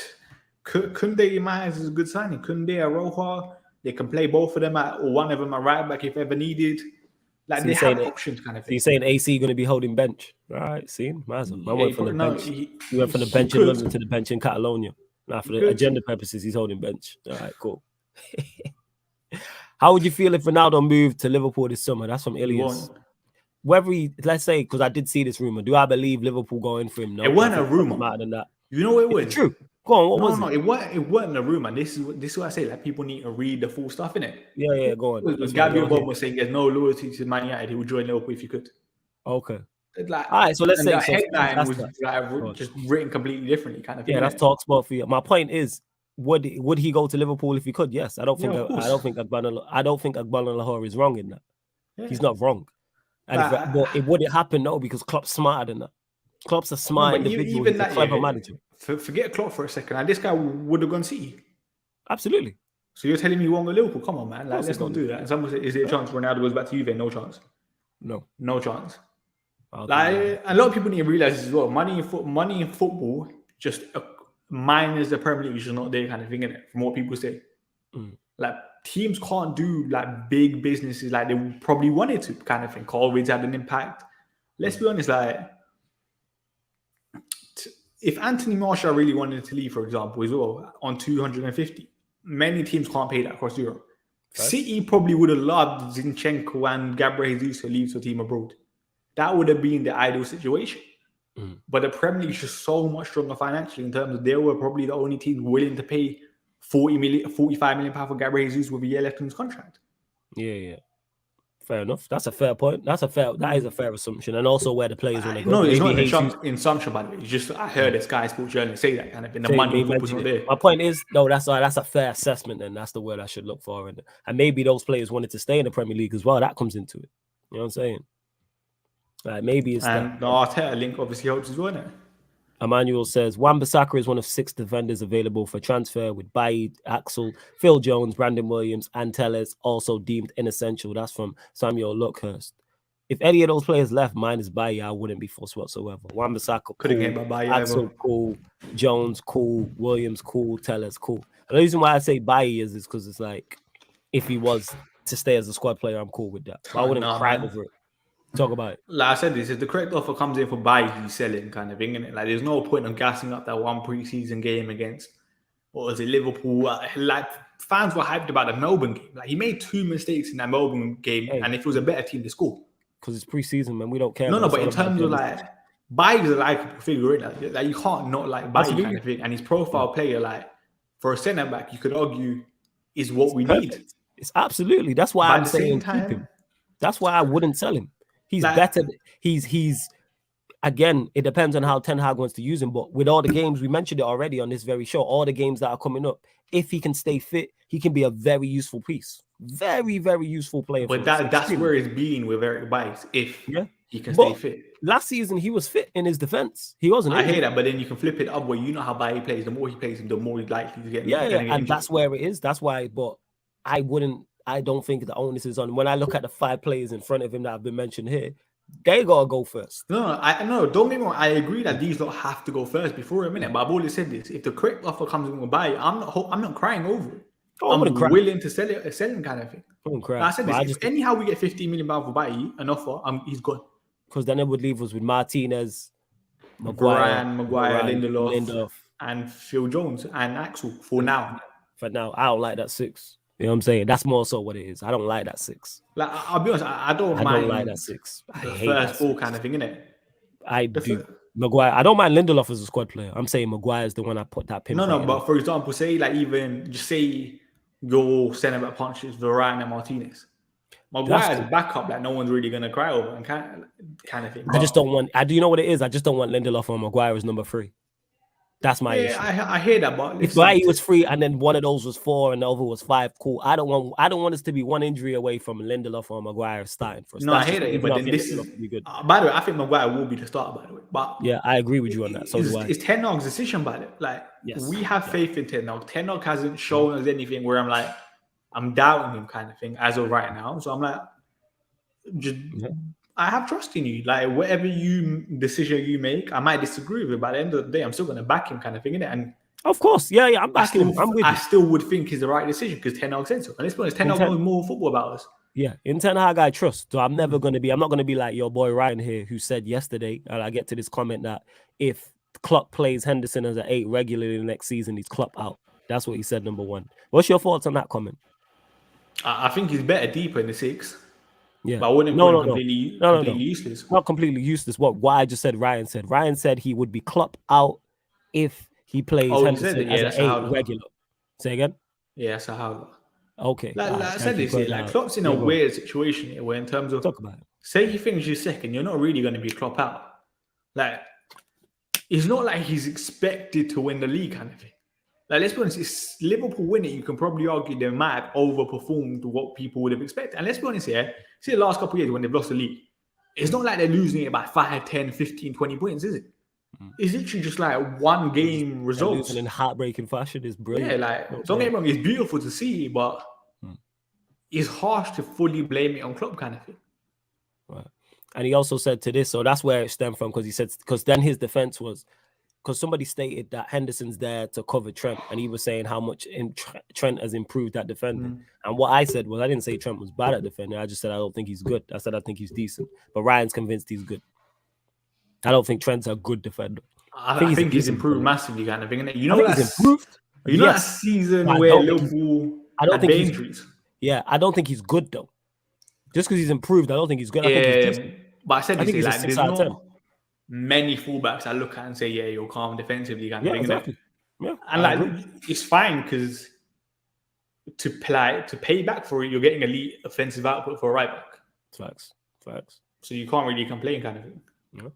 Koundé Imaez is a good signing. Koundé, Aroja, they can play both of them or one of them at right back if ever needed. Like, so they have options, kind of thing. So you're saying AC going to be holding bench? All right, see, Mazza. I went from the bench. He went from the bench in London to the bench in Catalonia. Now, for the agenda purposes, he's holding bench. All right, cool. How would you feel if Ronaldo moved to Liverpool this summer? That's from Ilias. Whether let's say, because I did see this rumor, do I believe Liverpool going for him? No, it wasn't a rumor. Than that. You know what it was? It's true. Go on. What was it? It wasn't a rumor. This is what I say. Like, people need to read the full stuff, innit? Yeah. Go on. Gabriel Bob was saying there's no loyalty to Man United. He would join Liverpool if he could. Okay. Like, all right, so let's say the headline was like just written completely differently, kind of thing. Yeah, that's talk sport for you. My point is, would he go to Liverpool if he could? Yes. I don't think Agbana Lahore is wrong in that. Yeah. He's not wrong. And but it wouldn't happen, no, because Klopp's smarter than that. Klopp's a smart individual. He's a clever manager. Forget Klopp for a second. Like, this guy would have gone City. Absolutely. So you're telling me he won't go Liverpool? Come on, man. Like, let's not do that. And someone said, is there a chance Ronaldo goes back to Juve? No chance. No chance. Like, a lot of people need to realize this as well. Money in football, just minus the Premier League, is just not there, kind of thing, innit? From what people say. Like, teams can't do like big businesses like they probably wanted to, kind of thing. COVID's had an impact. Let's be honest, like, if Anthony Martial really wanted to leave, for example, as well, on 250, many teams can't pay that across Europe. Right. City probably would have loved Zinchenko and Gabriel Jesus to leave to a team abroad. That would have been the ideal situation. But the Premier League is just so much stronger financially in terms of they were probably the only team willing to pay 45 million pounds for Gabriel Jesus with a year left in his contract. Yeah. Fair enough. That's a fair point. That is a fair assumption. And also where the players want to go. No, it's not an assumption, by the way. It's just I heard a Sky Sports journalist say that kind of thing. The money was not there. My point is, no, that's a fair assessment, and that's the word I should look for. And maybe those players wanted to stay in the Premier League as well. That comes into it. You know what I'm saying? Maybe it's and the Arteta link obviously helps as well, isn't it? Emmanuel says Wan-Bissaka is one of 6 defenders available for transfer, with Bailly, Axel, Phil Jones, Brandon Williams, and Telles also deemed inessential. That's from Samuel Luckhurst. If any of those players left, minus Bailly, I wouldn't be forced whatsoever. Wan-Bissaka, cool. Axel, cool. Jones, cool. Williams, cool. Telles, cool. And the reason why I say Bailly is because it's like, if he was to stay as a squad player, I'm cool with that. But I wouldn't cry over it. Talk about it. Like I said, this if the correct offer comes in for Bailly, he's selling, kind of thing, innit? Like, there's no point in gassing up that one preseason game against, what was it, Liverpool? Like, fans were hyped about the Melbourne game. Like, he made 2 mistakes in that Melbourne game, and if it was a better team, they score. Because it's preseason, man. We don't care. No, but in terms of like, Bailly's a likable figure, like you can't not like Bailly, kind of thing. And his profile player, like, for a centre back, you could argue, is what we need. It's absolutely. That's why But I'm at the same saying keep him. time, That's why I wouldn't sell him. He's like, better. He's again, it depends on how Ten Hag wants to use him. But with all the games, we mentioned it already on this very show, all the games that are coming up, if he can stay fit, he can be a very useful piece. Very, very useful player. but that's where it's been with Eric Bailly, if he can stay fit. Last season, he was fit in his defense. He wasn't. I hear that, but then you can flip it up where you know how Bailly plays. The more he plays, the more he's likely to get. And injured. That's where it is. That's why. But I don't think the onus is on. When I look at the 5 players in front of him that have been mentioned here, they gotta go first. No, don't get me wrong. I agree that these lot have to go first before a minute. But I've always said this: if the correct offer comes in with Bailly, I'm not crying over it. I'm willing to sell him, kind of thing. I said this: if anyhow we get 15 million pounds for Bailly, an offer, he's gone. Because then it would leave us with Martinez, Maguire, Lindelof, and Phil Jones and Axel for now. For now, I don't like that 6. You know what I'm saying? That's more so what it is. I don't like that 6. Like, I'll be honest, I don't like that 6. I hate first 4 kind of thing, innit? I do. Maguire. I don't mind Lindelof as a squad player. I'm saying Maguire is the one I put that pin. No, but for example, say your centre back punches Varane and Martinez. Maguire's backup that no one's really gonna cry over and kind of thing. I just don't want. Do you know what it is? I just don't want Lindelof or Maguire as number 3. That's my issue. I hear that, but if Bailly was 3 and then one of those was 4 and the other was 5, cool. I don't want us to be one injury away from Lindelof or Maguire starting for us. No, I hear that, but then this is good. By the way, I think Maguire will be the starter. By the way, but yeah, I agree with you on that. So it's Ten Hag's decision, by the way. Like, we have faith in Ten Hag. Ten Hag hasn't shown us anything where I'm doubting him, kind of thing, as of right now. So I'm like, I have trust in you. Like, whatever decision you make, I might disagree with it, but at the end of the day, I'm still going to back him, kind of thing, innit? And of course, I'm backing him. I still would think it's the right decision because Ten Hag said so. And let's be honest, Ten Hag knows more football about us. Yeah, in Ten Hag I trust. So I'm not going to be like your boy Ryan here, who said yesterday, and I get to this comment that if Klopp plays Henderson as an 8 regularly next season, he's Klopp out. That's what he said, number 1. What's your thoughts on that comment? I think he's better deeper in the 6. Yeah, but I wouldn't call him completely useless. Not completely useless. What I just said, Ryan said. Ryan said he would be Klopp out if he plays Henderson as an 8 regular. Say again? Yeah, so how? Okay. Like I said this here, like Klopp's in a weird situation here where in terms of talk about it. Say he finishes second, you're not really going to be Klopp out. Like, it's not like he's expected to win the league kind of thing. Like, let's be honest, it's Liverpool winning. You can probably argue they might have overperformed what people would have expected. And let's be honest here, see the last couple of years when they've lost the league, it's not like they're losing it by 5, 10, 15, 20 points, is it? It's literally just like one game results. Losing in heartbreaking fashion is brilliant. Yeah, like, don't get me wrong, it's beautiful to see, but it's harsh to fully blame it on Klopp kind of thing. Right. And he also said to this, so that's where it stemmed from, because then his defense was, because somebody stated that Henderson's there to cover Trent, and he was saying how much Trent has improved at defending. And what I said was, I didn't say Trent was bad at defending. I just said I don't think he's good. I said I think he's decent. But Ryan's convinced he's good. I don't think Trent's a good defender. I think he's improved massively, kind of thing. You know he's improved. You know that season where Liverpool had injuries? Yeah, I don't think he's good, though. Just because he's improved, I don't think he's good. I think he's decent. But I said this, like, there's not many fullbacks I look at and say, yeah, you're calm defensively, kind of thing. Exactly. Yeah, and it's fine because to pay back for it, you're getting elite offensive output for a right back. Facts. So you can't really complain, kind of thing. Yeah.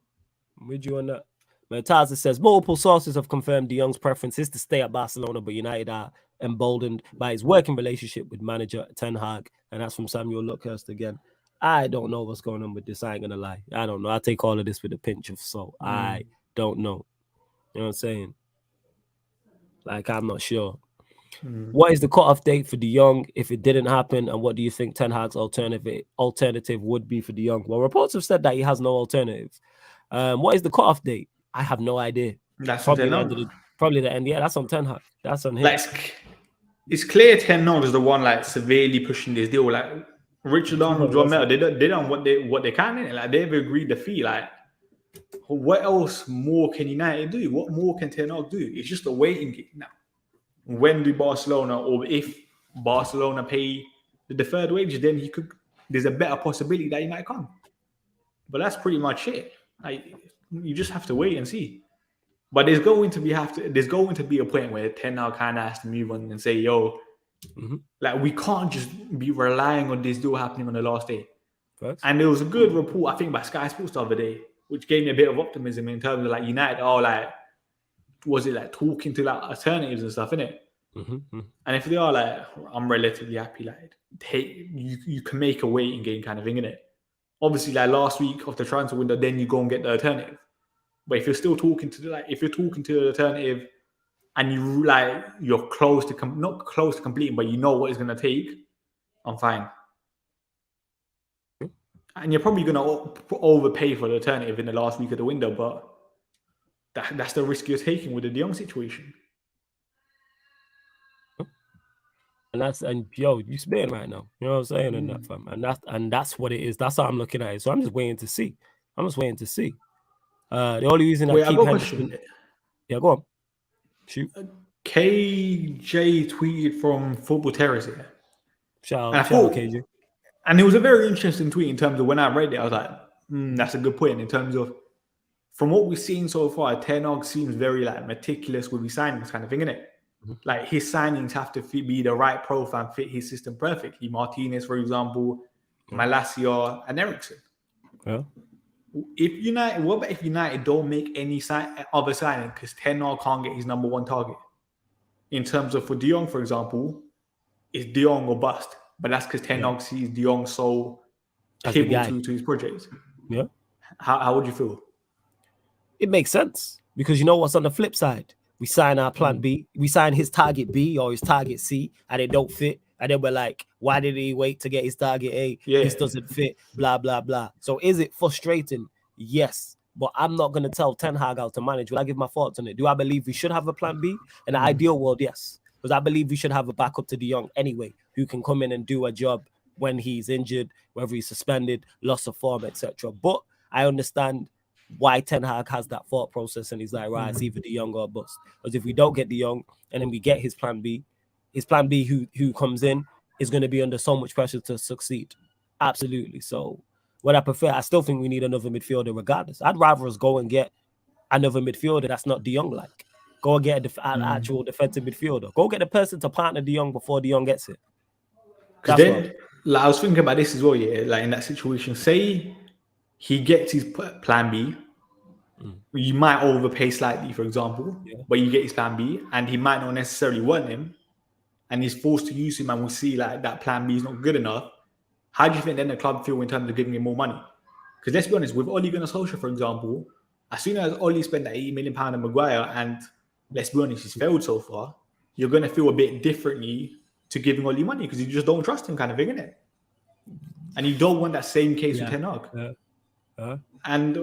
I'm with you on that. Taza says multiple sources have confirmed De Jong's preference is to stay at Barcelona, but United are emboldened by his working relationship with manager Ten Hag, and that's from Samuel Luckhurst again. I don't know what's going on with this. I ain't gonna lie. I don't know. I take all of this with a pinch of salt. I don't know. You know what I'm saying? Like, I'm not sure. What is the cutoff date for De Jong if it didn't happen? And what do you think Ten Hag's alternative would be for De Jong? Well, reports have said that he has no alternative. What is the cutoff date? I have no idea. That's probably the end. Yeah, that's on Ten Hag. That's on him. Like, it's clear Ten Hag is the one like severely pushing this deal. Like, Richard Arnold, John Mel, they done what they can, innit? Like, they've agreed the fee. Like, what else more can United do? What more can Ten Hag do? It's just a waiting game now. When do Barcelona, or if Barcelona pay the deferred wages, then there's a better possibility that he might come. But that's pretty much it. Like, you just have to wait and see. But there's going to be a point where Ten Hag kind of has to move on and say, yo, Like, we can't just be relying on this deal happening on the last day. First. And there was a good report, I think, by Sky Sports the other day, which gave me a bit of optimism in terms of like United. Oh, like, was it like talking to like alternatives and stuff, innit? And if they are, like, I'm relatively happy. Like, you can make a waiting game kind of thing, innit? Obviously, like last week of the transfer window, then you go and get the alternative. But if you're still talking to if you're talking to the alternative, and you're close to not close to completing, but you know what it's gonna take, I'm fine. And you're probably gonna overpay for the alternative in the last week of the window, but that's the risk you're taking with the De Jong situation. And yo, you spitting right now. You know what I'm saying? And that, fam. And that's what it is. That's how I'm looking at it. So I'm just waiting to see. The only reason I keep Henderson. Yeah, go on. Shoot. KJ tweeted from Football Terrace here. Shout out KJ. And it was a very interesting tweet in terms of when I read it, I was like, that's a good point in terms of from what we've seen so far, Ten Hag seems very like meticulous with his signings kind of thing, innit? Like his signings have to be the right profile and fit his system perfectly. Martinez, for example, Malacia, and Eriksen. Yeah. What about if United don't make any other signing because Ten Hag can't get his number one target? In terms of for De Jong, for example, it's De Jong or bust. But that's because Ten Hag sees De Jong so pivotal to his projects. Yeah. How would you feel? It makes sense because you know what's on the flip side? We sign our plan B, we sign his target B or his target C, and it don't fit. And then we're like, why did he wait to get his target A? Yeah. This doesn't fit, blah, blah, blah. So is it frustrating? Yes. But I'm not going to tell Ten Hag how to manage. Will I give my thoughts on it? Do I believe we should have a plan B? In the ideal world, yes. Because I believe we should have a backup to De Jong anyway, who can come in and do a job when he's injured, whether he's suspended, loss of form, etc. But I understand why Ten Hag has that thought process, and he's like, right, it's either De Jong or bust. Because if we don't get De Jong and then we get his plan B who comes in is going to be under so much pressure to succeed. Absolutely. So what I prefer, I still think we need another midfielder regardless. I'd rather us go and get another midfielder that's not De Jong like. Go and get an actual defensive midfielder. Go get a person to partner De Jong before De Jong gets it. Because then, like, I was thinking about this as well, yeah, like in that situation, say he gets his plan B, you might overpay slightly, for example, but you get his plan B, and he might not necessarily want him, and he's forced to use him, and we see like that plan B is not good enough. How do you think then the club feel in terms of giving him more money? Because let's be honest, with Ole Gunnar Solskjaer, for example, as soon as Ole spent that £80 million on Maguire, and let's be honest, he's failed so far, you're going to feel a bit differently to giving Ole money because you just don't trust him, kind of thing, innit? And you don't want that same case with Ten Hag. And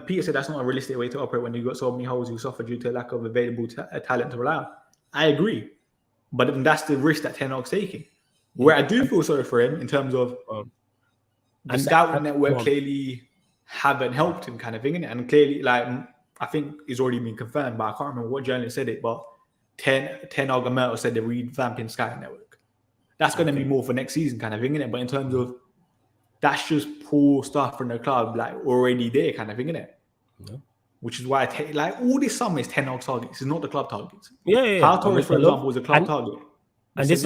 Peter said that's not a realistic way to operate when you've got so many holes you suffer due to a lack of available talent to rely on. I agree. But that's the risk that Ten Hag's taking. Where I do feel sorry for him in terms of the scouting network clearly haven't helped him, kind of thing, innit? And clearly, like, I think it's already been confirmed, but I can't remember what journalist said it, but Ten Hag and Myrtle said they're revamping scouting network. That's going to be more for next season, kind of thing, innit? But in terms of that's just poor stuff from the club, like already there, kind of thing, innit? Yeah. Which is why like all this summer is Ten Hag's targets. It's not the club targets. Pau Torres, for example, was a club target. And this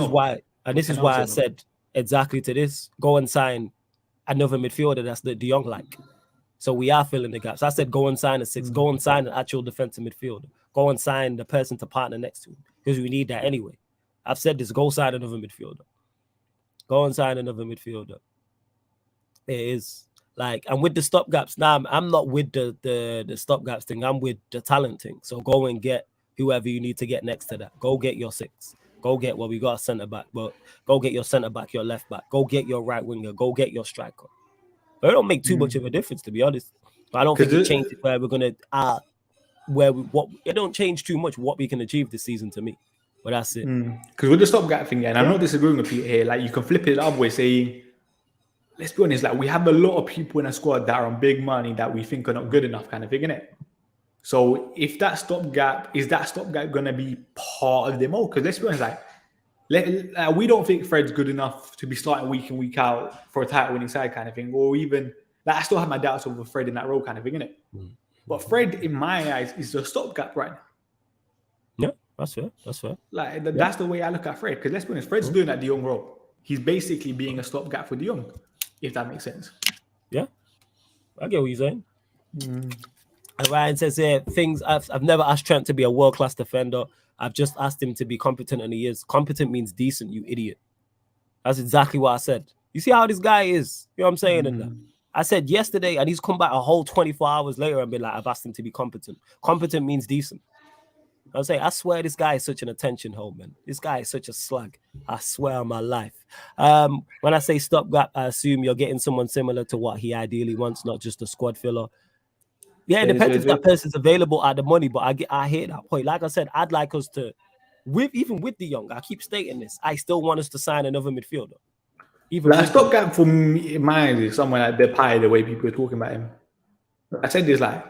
is why I said exactly to this: go and sign another midfielder that's the De Jong like. So we are filling the gaps. I said go and sign a 6, go and sign an actual defensive midfielder, go and sign the person to partner next to him because we need that anyway. I've said this: go sign another midfielder. Go and sign another midfielder. It is like, and with the stopgaps now, I'm not with the stopgaps thing. I'm with the talent thing. So go and get whoever you need to get next to that. Go get your 6. Go get we got a centre back, but go get your centre back, your left back. Go get your right winger. Go get your striker. But it don't make too much of a difference, to be honest. But I don't think it changes where we're gonna it don't change too much what we can achieve this season to me. But that's it. Because with the stopgap thing, and I'm not disagreeing with you here, like you can flip it the other way, saying, let's be honest, like we have a lot of people in a squad that are on big money that we think are not good enough, kind of thing, innit? So if that stopgap, is that stopgap going to be part of the mold? Because let's be honest, like we don't think Fred's good enough to be starting week in, week out for a title winning side, kind of thing. Or even, like, I still have my doubts over Fred in that role, kind of thing, innit? But Fred, in my eyes, is the stopgap right now. Yeah, That's fair. That's fair. Like that's the way I look at Fred. Because let's be honest, Fred's doing that De Jong role. He's basically being a stopgap for De Jong, if that makes sense. Yeah, I get what you're saying. And Ryan says here, things I've never asked Trent to be a world-class defender. I've just asked him to be competent, and he is. Competent means decent, you idiot. That's exactly what I said. You see how this guy is? You know what I'm saying? And that I said yesterday, and he's come back a whole 24 hours later and been like, I've asked him to be competent. Competent means decent. I say, I swear this guy is such an attention hole, man. This guy is such a slag. I swear on my life. When I say stopgap, I assume you're getting someone similar to what he ideally wants, not just a squad filler. Yeah, it depends if that person's available at the money, but I hear that point. Like I said, I'd like us to, even with De Jong, I keep stating this, I still want us to sign another midfielder. Even like stopgap for mine is someone like Depay, the way people are talking about him. I said this like,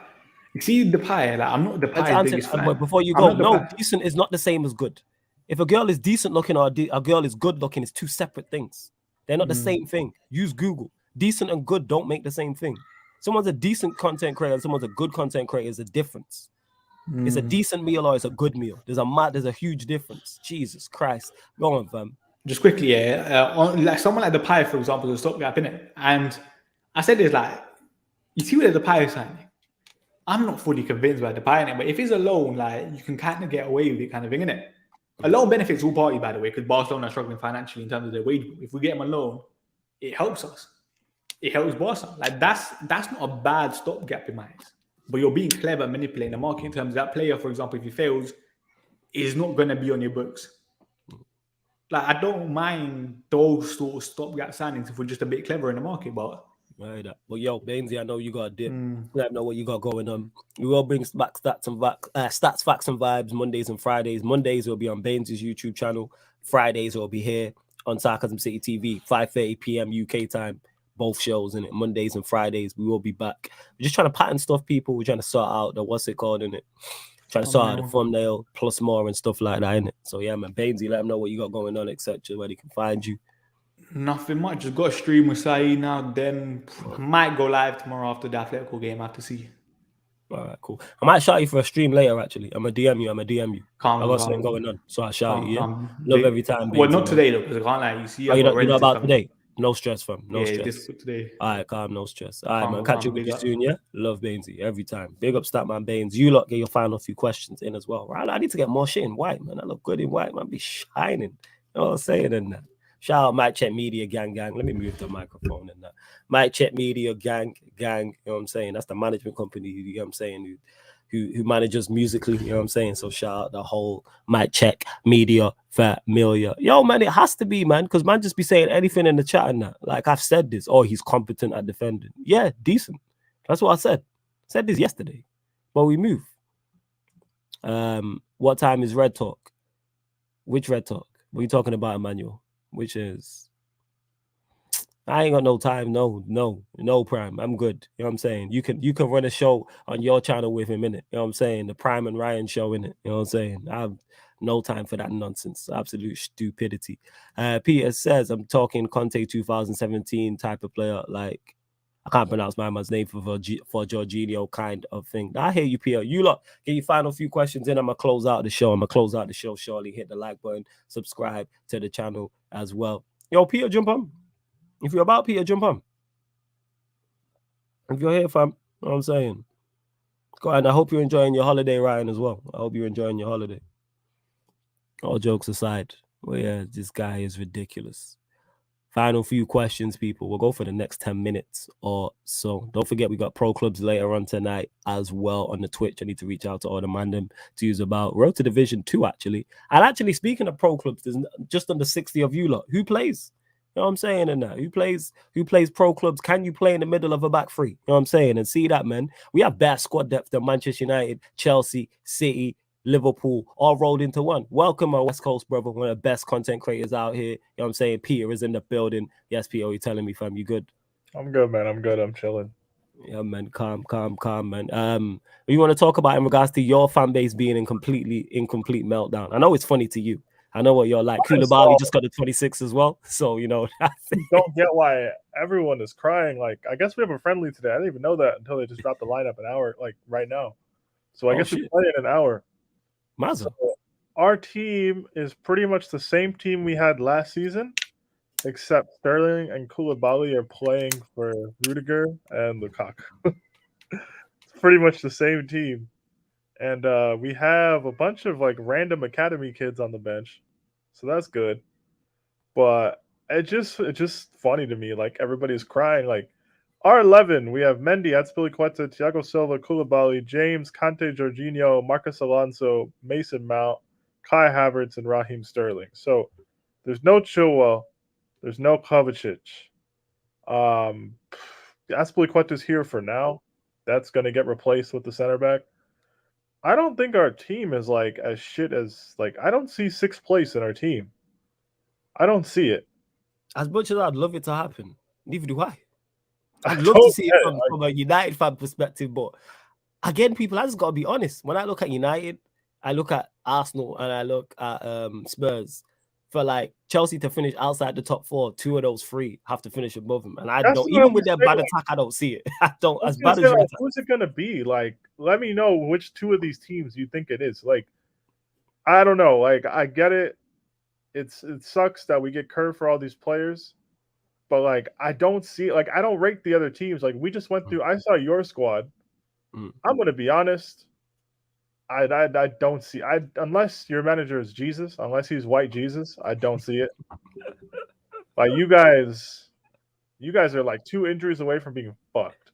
you see Depay, like I'm not Depay's biggest fan. But before you go, no, decent is not the same as good. If a girl is decent looking or a girl is good looking, it's two separate things. They're not the same thing. Use Google. Decent and good don't make the same thing. Someone's a decent content creator and someone's a good content creator is a difference. It's a decent meal or it's a good meal. There's a huge difference. Jesus Christ. Go on, fam. Just quickly, like someone like Depay, for example, is a stopgap, innit? And I said this like, you see where the Depay is signing? I'm not fully convinced by Depay in it, but if he's a loan, like you can kind of get away with it, kind of thing, innit? A loan benefits all parties, by the way, because Barcelona are struggling financially in terms of their wage. If we get him a loan, it helps us. It helps Barca. Like that's not a bad stopgap in my eyes. But you're being clever manipulating the market in terms of that player, for example, if he fails, is not going to be on your books. Like I don't mind those sort of stopgap signings if we're just a bit clever in the market, but. Right. Well, yo, Bainsy, I know you got a dip. Let me know what you got going on. We will bring back stats, facts, and vibes Mondays and Fridays. Mondays will be on Bains's YouTube channel. Fridays will be here on Sarcasm City TV, 5:30 p.m. UK time. Both shows in it. Mondays and Fridays, we will be back. We're just trying to pattern stuff, people. We're trying to sort out the what's it called in it. Trying to sort out the thumbnail, plus more and stuff like that in it. So yeah, man, Bainsy, let them know what you got going on, etc. Where they can find you. Nothing much. Just got a stream with Saeed now. Then might go live tomorrow after the Atletico game. I have to see. All right, cool. I might shout you for a stream later. Actually, I'm a DM you. I got something going on, so I shout you. Yeah, love every time. Well, not today though, because I can't like you see. You know about today. No stress, fam. No stress. This today. All right, calm. No stress. All right, man. Catch you with you soon. Yeah. Love Bainsy every time. Big up, Statman Baines. You lot get your final few questions in as well. Right. I need to get more shit in white, man. I look good in white, man. Be shining. You know what I'm saying in that. Shout out Mic Check Media gang. Let me move the microphone in that. Mic Check Media gang. You know what I'm saying? That's the management company, you know what I'm saying, who manages musically, you know what I'm saying? So shout out the whole Mic Check Media familia. Yo, man, it has to be, man, because man just be saying anything in the chat and that. Like I've said this, he's competent at defending. Yeah, decent. That's what I said. Said this yesterday. But we move. What time is Red Talk? Which Red Talk? What are you talking about, Emmanuel? Which is, I ain't got no time. No, Prime. I'm good. You know what I'm saying? You can run a show on your channel with him in it. You know what I'm saying? The Prime and Ryan show in it. You know what I'm saying? I have no time for that nonsense. Absolute stupidity. Peter says, I'm talking Conte 2017 type of player. Like, I can't pronounce my man's name for Jorginho kind of thing. I hear you, Peter. You lot, get your final few questions in. I'm going to close out the show. Surely hit the like button. Subscribe to the channel as well. Yo, Peter, jump on. If you're about Peter, jump on. If you're here, fam, you know what I'm saying? Go ahead. I hope you're enjoying your holiday, Ryan, as well. I hope you're enjoying your holiday. All jokes aside. Well, yeah, this guy is ridiculous. Final few questions, people. We'll go for the next 10 minutes or so. Don't forget, we got pro clubs later on tonight as well on the Twitch. I need to reach out to all the mandem to use about Road to Division 2, actually. And actually, speaking of pro clubs, there's just under 60 of you lot. Who plays? You know what I'm saying? And that who plays pro clubs? Can you play in the middle of a back three? You know what I'm saying? And see that, man. We have better squad depth than Manchester United, Chelsea, City, Liverpool, all rolled into one. Welcome, my West Coast brother, one of the best content creators out here. You know what I'm saying? Peter is in the building. Yes, Peter, you telling me, fam, you good? I'm good, man. I'm good. I'm chilling. Yeah, man. Calm, man. You want to talk about in regards to your fan base being in complete meltdown? I know it's funny to you. I know what you're like. Koulibaly just got the 26 as well. So, you know. Don't get why everyone is crying. Like, I guess we have a friendly today. I didn't even know that until they just dropped the lineup an hour, like, right now. So I guess we play in an hour. Mazza. So, our team is pretty much the same team we had last season, except Sterling and Koulibaly are playing for Rudiger and Lukaku. It's pretty much the same team. And we have a bunch of like random academy kids on the bench. So that's good. But it's just funny to me. Like everybody's crying. Like R11, we have Mendy, Azpilicueta, Thiago Silva, Koulibaly, James, Kante, Jorginho, Marcus Alonso, Mason Mount, Kai Havertz, and Raheem Sterling. So there's no Chilwell, there's no Kovacic. Azpilicueta's here for now. That's going to get replaced with the center back. I don't think our team is like as shit as like I don't see sixth place in our team. I don't see it. As much as I'd love it to happen, neither do I. I I'd love don't to see get it it. from a United fan perspective, but again, people, I just got to be honest. When I look at United, I look at Arsenal and I look at Spurs. For like Chelsea to finish outside the top 4, 2 of those 3 have to finish above them. And I That's don't, what even I'm with their saying. bad attack, I don't see it. I don't, I as was gonna bad say, as your like, attack. who's it gonna be? Like, let me know which 2 of these teams you think it is. Like, I don't know. Like, I get it. It sucks that we get curved for all these players, but like, I don't see like I don't rate the other teams. Like, we just went through. I saw your squad. I'm gonna be honest. I don't see unless your manager is Jesus, unless he's white Jesus. I don't see it. Like you guys are like 2 injuries away from being fucked.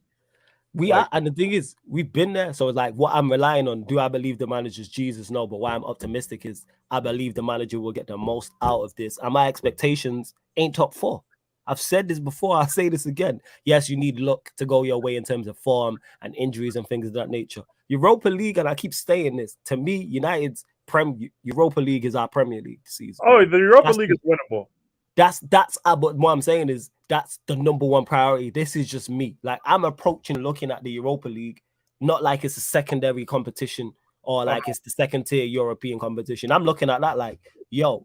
We are, and the thing is, we've been there. So it's like what I'm relying on. Do I believe the manager's Jesus? No, but why I'm optimistic is I believe the manager will get the most out of this. And my expectations ain't top 4. I've said this before. I'll say this again. Yes, you need luck to go your way in terms of form and injuries and things of that nature. Europa League, and I keep saying this, to me, United's Europa League is our Premier League season. Oh, the Europa League is winnable. But what I'm saying is that's the number 1 priority. This is just me. Like I'm approaching looking at the Europa League, not like it's a secondary competition or like it's the second tier European competition. I'm looking at that like, yo,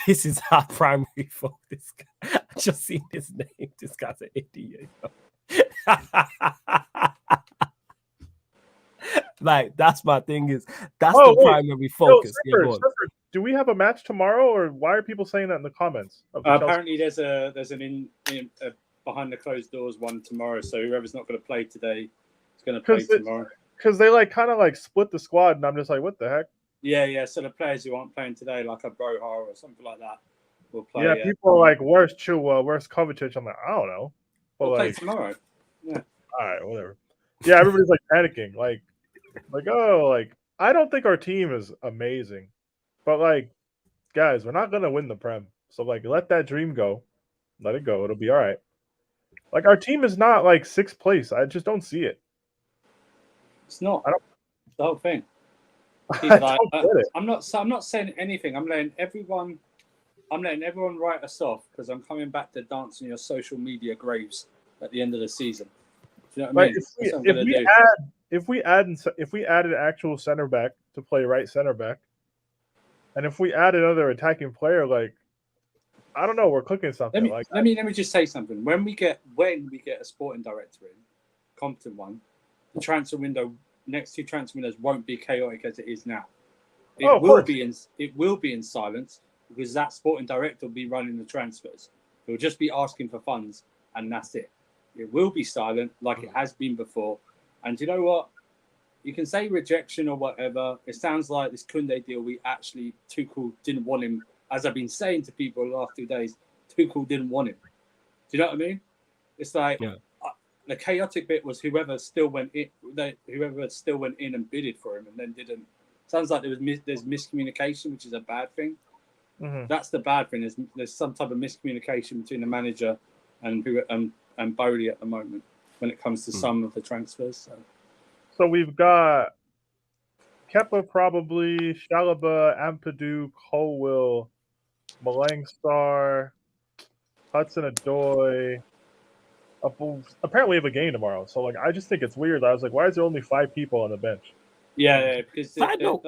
this is our primary focus. I just seen his name. This guy's an idiot. Like that's my thing is that's the primary focus. Surfer, do we have a match tomorrow, or why are people saying that in the comments? Apparently, there's an behind the closed doors one tomorrow. So whoever's not going to play today is going to play tomorrow. Because they like kind of like split the squad, and I'm just like, what the heck? Yeah. So the players who aren't playing today, like a Broha or something like that, will play. Yeah, people are like, where's Chilwell? Where's Kovacic? I'm like, I don't know. But we'll play tomorrow. Yeah. All right, whatever. Yeah, everybody's like panicking, like I don't think our team is amazing, but like, guys, we're not gonna win the Prem, so like, let that dream go, let it go. It'll be all right. Like our team is not like 6th place. I just don't see it. It's not. I don't. The whole thing. I'm not saying anything. I'm letting everyone write us off because I'm coming back to dance on your social media graves at the end of the season. Do you know what I mean? If we add an actual center back to play right center back, and if we add another attacking player, like I don't know, we're cooking something. Let me just say something. When we get a sporting director in, competent one, the transfer window, next 2 transfer windows won't be chaotic as it is now. It will be in silence because that sporting director will be running the transfers. He'll just be asking for funds, and that's it. It will be silent like it has been before. And you know what? You can say rejection or whatever. It sounds like this Koundé deal, Tuchel didn't want him. As I've been saying to people the last 2 days, Tuchel didn't want him. Do you know what I mean? It's like the chaotic bit was whoever still went in and bidded for him and then didn't. Sounds like there's miscommunication, which is a bad thing. Mm-hmm. That's the bad thing. There's some type of miscommunication between the manager and Bowley at the moment when it comes to some of the transfers. So we've got Kepa probably, Chalobah, Ampadu, Colwill, Malangstar, Hudson-Odoi. Apparently we have a game tomorrow. So like I just think it's weird. I was like, why is there only 5 people on the bench? Yeah, because go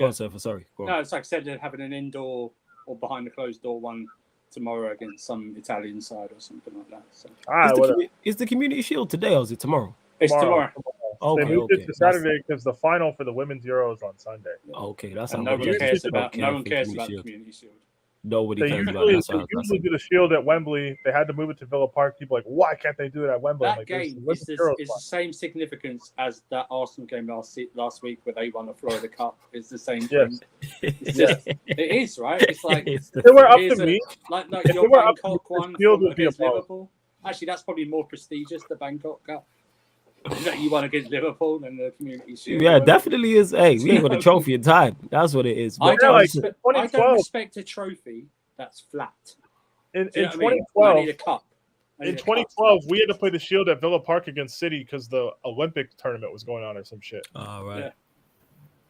on, Surfer. Sorry. Go on. No, it's like I said, they're having an indoor or behind the closed door one tomorrow against some Italian side or something like that. So is the Community Shield today or is it tomorrow? It's tomorrow. Okay, They moved okay. it to Saturday because the final for the women's Euro is on Sunday. Okay, that's And how nobody cares about no the Community Shield. Nobody They cares about usually, that. they usually do the Shield at Wembley. They had to move it to Villa Park. People are like, why can't they do it at Wembley? That Like, game is the same significance as that Arsenal game last week where they won the Florida Cup. It's the same thing. It's just, it is, right? It's like if they were up to me, like if your they were up to me, Bangkok the one Shield from would be a against problem. Liverpool. Actually, that's probably more prestigious, the Bangkok Cup. That you won against Liverpool than the Community Shield. Yeah, definitely is. Hey, we ain't got a trophy in time. That's what it is. I But don't respect a trophy that's flat. In Do you know what I mean? 2012, I need a cup. in 2012, we had to play the Shield at Villa Park against City because the Olympic tournament was going on or some shit. all right. Yeah.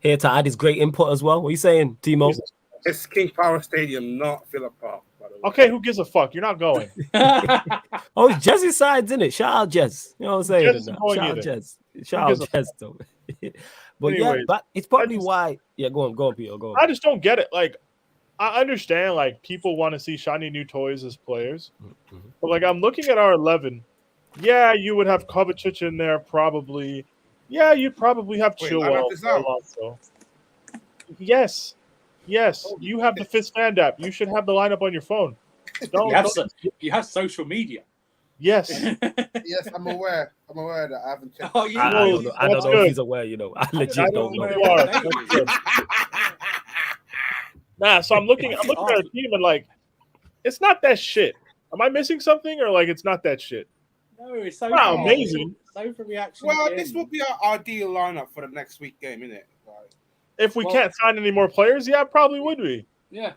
Here to add his great input as well. What are you saying, Timo? It's King Power Stadium, not Villa Park. By the way. Okay, who gives a fuck? You're not going. Oh, it's Jess's side's in it. Shout out Jess. You know what I'm saying? Jess isn't Shout going out either. Jess. Shout gives out a Jess though. But yeah, Anyways, but it's probably just- why. Yeah, go on, Peter. Go on. I just don't get it. Like, I understand, like, people want to see shiny new toys as players. Mhm. But, like, I'm looking at our 11. Yeah, you would have Kovacic in there, probably. Yeah, you'd probably have Wait, Chilwell. lineup is out. Alonso. Yes. You have the Fist Stand app. You should have the lineup on your phone. You have social media. Yes. Yes, I'm aware. I'm aware that I haven't checked. Oh, you I know. don't know. I don't That's know good. if he's aware. You know, I legit I don't don't know. know you are. That's good. Nah, so I'm looking at our team and, like, it's not that shit. Am I missing something, or, like, it's not that shit? No, it's so Wow, amazing. So for reaction. Well, this will be our ideal lineup for the next week game, isn't it? Like, If we can't sign any more players, yeah, it probably would be. Yeah.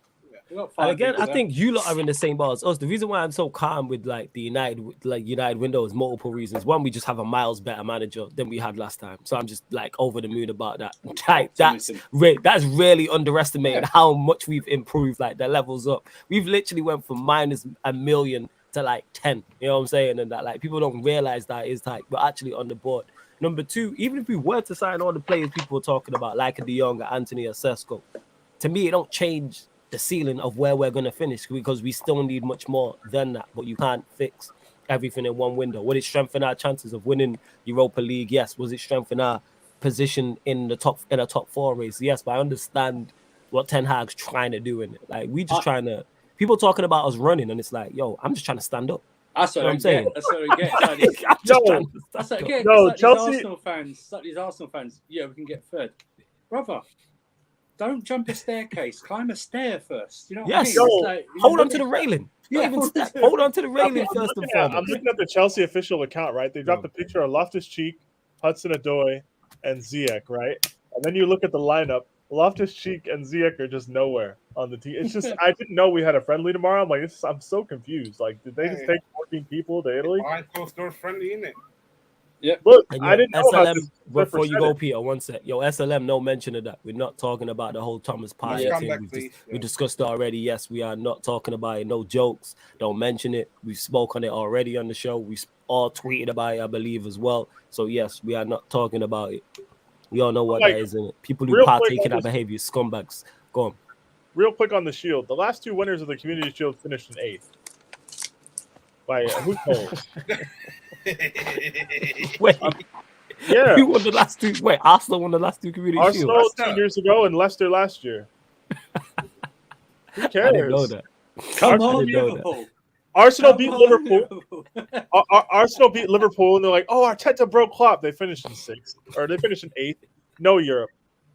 And again, I think you lot are in the same bar as us. The reason why I'm so calm with like the United window is multiple reasons. One, we just have a miles better manager than we had last time, so I'm just like over the moon about that. Like, that's really underestimating how much we've improved. Like the levels up, we've literally went from minus -1 million to like 10. You know what I'm saying? And that like people don't realize that is like we're actually on the board. Number two, even if we were to sign all the players people were talking about, like a De Jong, Anthony, or Sesko, to me it don't change the ceiling of where we're going to finish because we still need much more than that, but you can't fix everything in one window. Would it strengthen our chances of winning Europa League? Yes. Was it strengthen our position in a top 4 race? Yes. But I understand what Ten Hag's trying to do in it. Like we just trying to people talking about us running, and it's like, yo, I'm just trying to stand up. That's what I'm saying. That's what I get. I'm just trying to stand up. No, Chelsea these Arsenal fans. Yeah, we can get third, brother. Don't jump a staircase. Climb a stair first. You know what I mean? No. Like, Hold on to the railing. Yeah, Hold on to the railing first and I'm foremost. looking at the Chelsea official account, right? They dropped a picture of Loftus-Cheek, Hudson-Odoi, and Ziyech, right? And then you look at the lineup. Loftus-Cheek and Ziyech are just nowhere on the team. It's just I didn't know we had a friendly tomorrow. I'm like, I'm so confused. Like, did they just take 14 people to Italy? behind closed doors friendly, isn't it? Yeah. Look, And I didn't know about SLM, this before you go, percentage. Peter, one sec. Yo, SLM, no mention of that. We're not talking about the whole Thomas Partey Yeah. Come thing. back, please. We discussed it already. Yes, we are not talking about it. No jokes. Don't mention it. We spoke on it already on the show. We all tweeted about it, I believe, as well. So, yes, we are not talking about it. We all know what that is in it. People who partake in that behavior, scumbags. Go on. Real quick on the Shield. The last two winners of the Community Shield finished in 8th. Like, who knows? Wait, Yeah. who won the last two? Wait, Arsenal won the last two Community Arsenal Shields. 2 years ago and Leicester last year. Who I didn't know cares? that. Come I on, didn't know that. Liverpool. Arsenal Come beat on, Liverpool. Arsenal beat Liverpool, and they're like, "Oh, Arteta broke Klopp." They finished in 6th, or they finished in 8th. No Europe.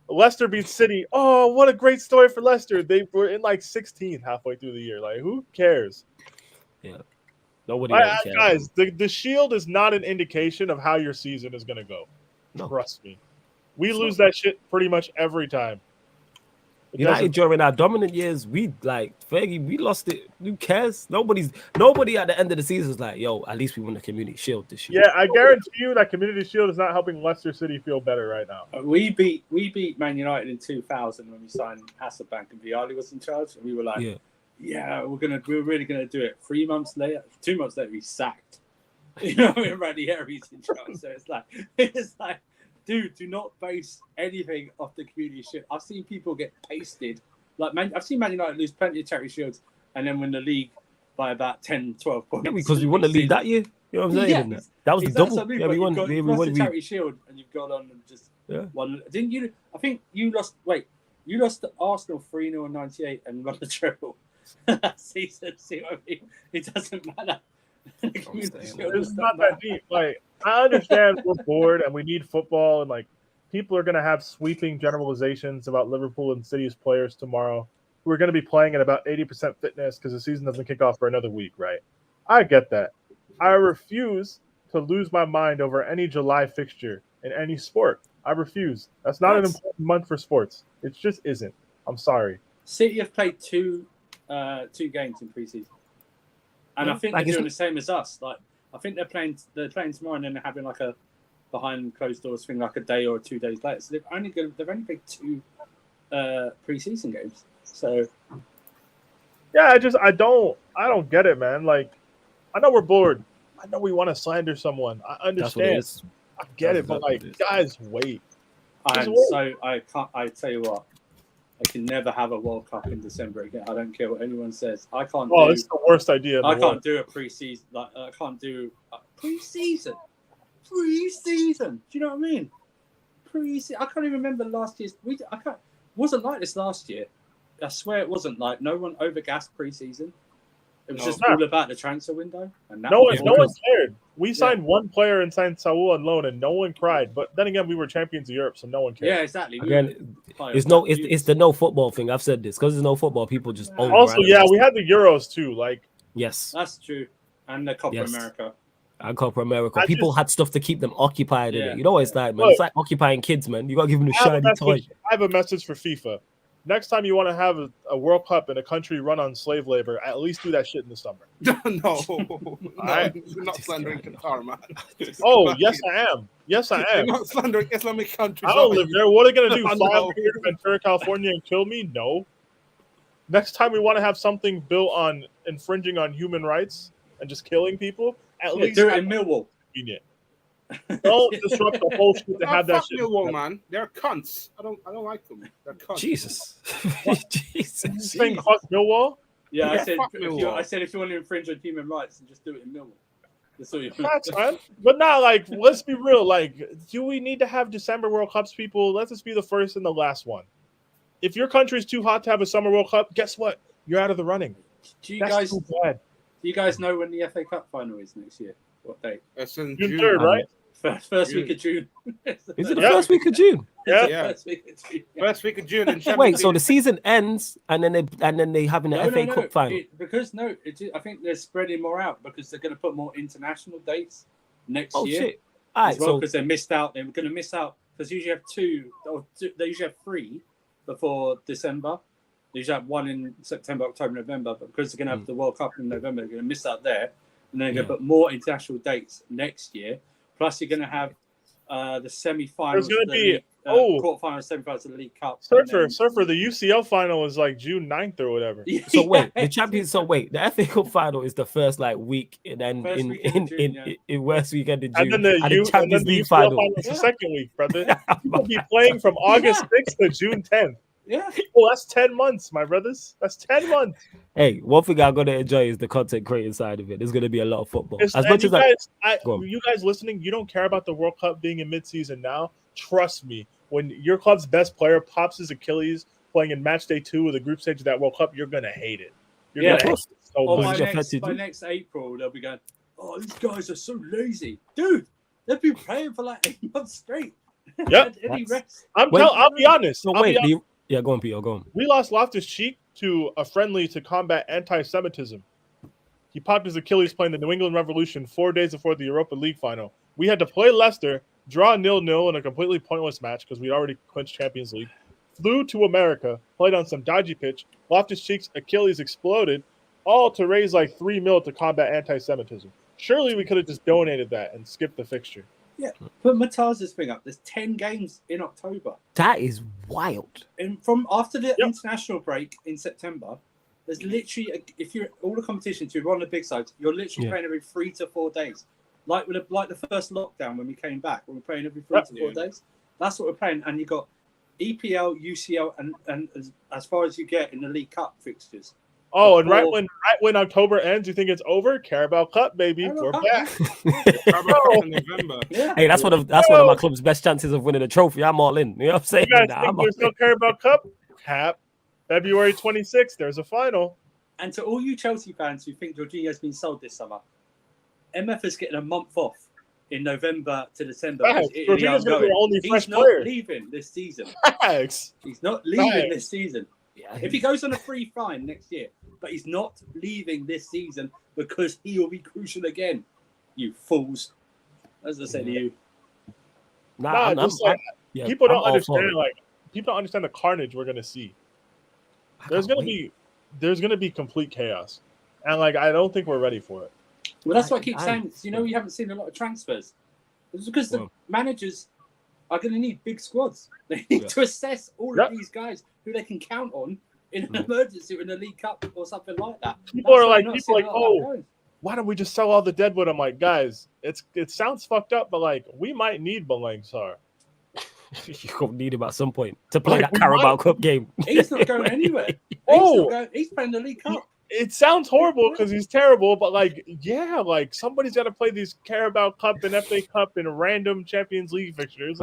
Leicester beat City. Oh, what a great story for Leicester. They were in like 16th halfway through the year. Like, who cares? Nobody cares. Guys, the Shield is not an indication of how your season is going to go. No. Trust me. We lose that shit pretty much every time. United during our dominant years, we like Fergie, we lost it. Who cares? Nobody at the end of the season is like, yo, at least we won the Community Shield this year. Yeah, I guarantee you that Community Shield is not helping Leicester City feel better right now. We beat Man United in 2000 when we signed Hasselbank and Vialli was in charge, and we were like, yeah, we're really gonna do it. 2 months later, we sacked. You know, when Ranieri's in charge, so it's like, dude, do not base anything off the Community Shield. I've seen people get pasted. I've seen Man United lose plenty of charity shields and then win the league by about 10, 12 points. Yeah, because we won the league that year. You know what I'm saying? Yeah, And that was the That's double. what I mean, Yeah, but we won. you've We lost won. the Charity Shield and you've gone on and just Yeah. won. Didn't you? I think you lost. Wait, you lost to Arsenal 3-0 in '98 and won the treble that season. See what I mean? It doesn't matter. It's not that deep. Like, I understand we're bored and we need football, and like people are gonna have sweeping generalizations about Liverpool and City's players tomorrow. We're gonna be playing at about 80% fitness because the season doesn't kick off for another week, right? I get that. I refuse to lose my mind over any July fixture in any sport. I refuse. That's not an important month for sports. It just isn't. I'm sorry. City have played two games in preseason, and I think they're doing the same as us. Like, I think they're playing tomorrow, and then they're having like a behind closed doors thing, like a day or 2 days later. So they've only played two preseason games. So yeah, I don't get it, man. Like, I know we're bored. I know we want to slander someone. I understand. I get it, but like, guys, wait. I tell you what, I can never have a World Cup in December again. I don't care what anyone says. I can't. Oh, it's the worst idea. I can't do a preseason. Like, I can't do a preseason. Preseason. Do you know what I mean? Preseason. I can't even remember last year's. It wasn't like this last year. I swear it wasn't. Like, no one overgassed preseason. It was just all about the transfer window. And no one cared. We signed one player and signed Saul on loan, and no one cried. But then again, we were champions of Europe, so no one cared. Yeah, exactly. Again, it's the no football thing. I've said this because there's no football. People just also, yeah, we had the Euros too. Like, yes, that's true, and the Copa America. And Copa America. People had stuff to keep them occupied in it. You know what it's like, man? Look, it's like occupying kids, man. You gotta give them a shiny toy. I have a message for FIFA. Next time you want to have a World Cup in a country run on slave labor, at least do that shit in the summer. No, you're not slandering Qatar, man. Oh, yes, I am. Yes, I am. You're not slandering Islamic countries. I don't live there. What are they going to do? Fly over here to Ventura, California and kill me? No. Next time we want to have something built on infringing on human rights and just killing people, at least do it in Millwall. Don't disrupt the whole shit to have that shit. Millwall, man. They're cunts. I don't like them. They're cunts. Jesus. Jesus. Saying fuck Millwall? Yeah, I said if you want to infringe on human rights, then just do it in Millwall. That's all you man. But not like, let's be real. Like, do we need to have December World Cups, people? Let this be the first and the last one. If your country's too hot to have a Summer World Cup, guess what? You're out of the running. Do you guys know when the FA Cup final is next year? What date? It's in June 3rd, right? First week of June. Is it the first week of June? Yeah. First week of June. And wait, so the season ends and then they having an FA Cup final? I think they're spreading more out because they're going to put more international dates next year. Shit. All right, because they missed out. They're going to miss out because they usually have they usually have 3 before December. They usually have 1 in September, October, November. But because they're going to have the World Cup in November, they're going to miss out there. And then they're going to put more international dates next year. Plus, you're going to have the semi-finals. There's going to be quarterfinals, semi-finals of the League Cup. Surfer. The UCL final is like June 9th or whatever. So wait, the champions. So wait, the FA Cup final is the first week, and then in West weekend in June, and then the Champions League final is the second week, brother. You'll be playing from August 6th to June 10th. Yeah. Well, that's 10 months, my brothers. That's 10 months. Hey, one thing I'm gonna enjoy is the content creating side of it. There's gonna be a lot of football. As much as you guys listening, you don't care about the World Cup being in mid-season now. Trust me, when your club's best player pops his Achilles playing in match day 2 of the group stage of that World Cup, you're gonna hate it. You're gonna hate it so much. By next April, they'll be going, "Oh, these guys are so lazy, dude. They've been playing for like 8 months straight." Yep. I'll be honest. Yeah, go on, Peter. Go on. We lost Loftus-Cheek to a friendly to combat anti-Semitism. He popped his Achilles playing the New England Revolution 4 days before the Europa League final. We had to play Leicester, draw 0-0 in a completely pointless match because we'd already clinched Champions League. Flew to America, played on some dodgy pitch. Loftus-Cheek's Achilles exploded, all to raise like $3 million to combat anti-Semitism. Surely we could have just donated that and skipped the fixture. Yeah, put Mataz's thing up. There's 10 games in October. That is wild. And from after the international break in September, there's literally if you're all the competitions, you're on the big sides, you're literally playing every 3 to 4 days. Like the first lockdown when we came back, we're playing every 3 to 4 days. That's what we're playing, and you got EPL, UCL, and as far as you get in the League Cup fixtures. Oh, and right when October ends, you think it's over? Carabao Cup, baby. We're back. In November. Yeah. Hey, that's one of my club's best chances of winning a trophy. I'm all in. You know what I'm saying? You guys think there's no Carabao Cup? Cap. February 26th, there's a final. And to all you Chelsea fans who think Jorginho's been sold this summer, MF is getting a month off in November to December. Jorginho's going to be the only fresh He's player. not leaving this season. Thanks. He's not leaving this season. Yeah, if he goes on a free fine next year, but he's not leaving this season because he will be crucial again. You fools. As I said to you. People don't understand. People don't understand the carnage we're gonna see. There's gonna be complete chaos, and I don't think we're ready for it. Well, that's why I keep saying. You haven't seen a lot of transfers. It's because the managers are going to need big squads. They need to assess all of these guys who they can count on in an emergency or in a League Cup or something like that. People are like, oh, why don't we just sell all the deadwood? I'm like, guys, it sounds fucked up, but we might need Balangsar. You're going to need him at some point to play that Carabao Cup game. He's not going anywhere. He's playing the League Cup. It sounds horrible because he's terrible, but somebody's got to play these Carabao Cup and FA Cup and random Champions League fixtures.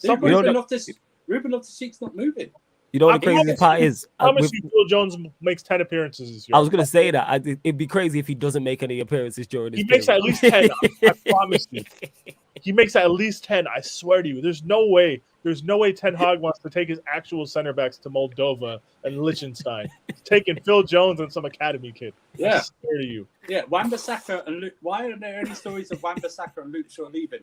Ruben Loftus-Cheek's not moving. You know what the crazy part is? I promise you, Phil Jones makes 10 appearances this year. I was going to say that. It'd be crazy if he doesn't make any appearances during this He makes at least 10. I promise you. He makes at least 10. I swear to you. There's no way Ten Hag wants to take his actual center backs to Moldova and Liechtenstein. He's taking Phil Jones and some academy kid. Yeah. I swear to you. Yeah, Wan-Bissaka and Luke. Why are there any stories of Wan-Bissaka and Luke Shaw leaving?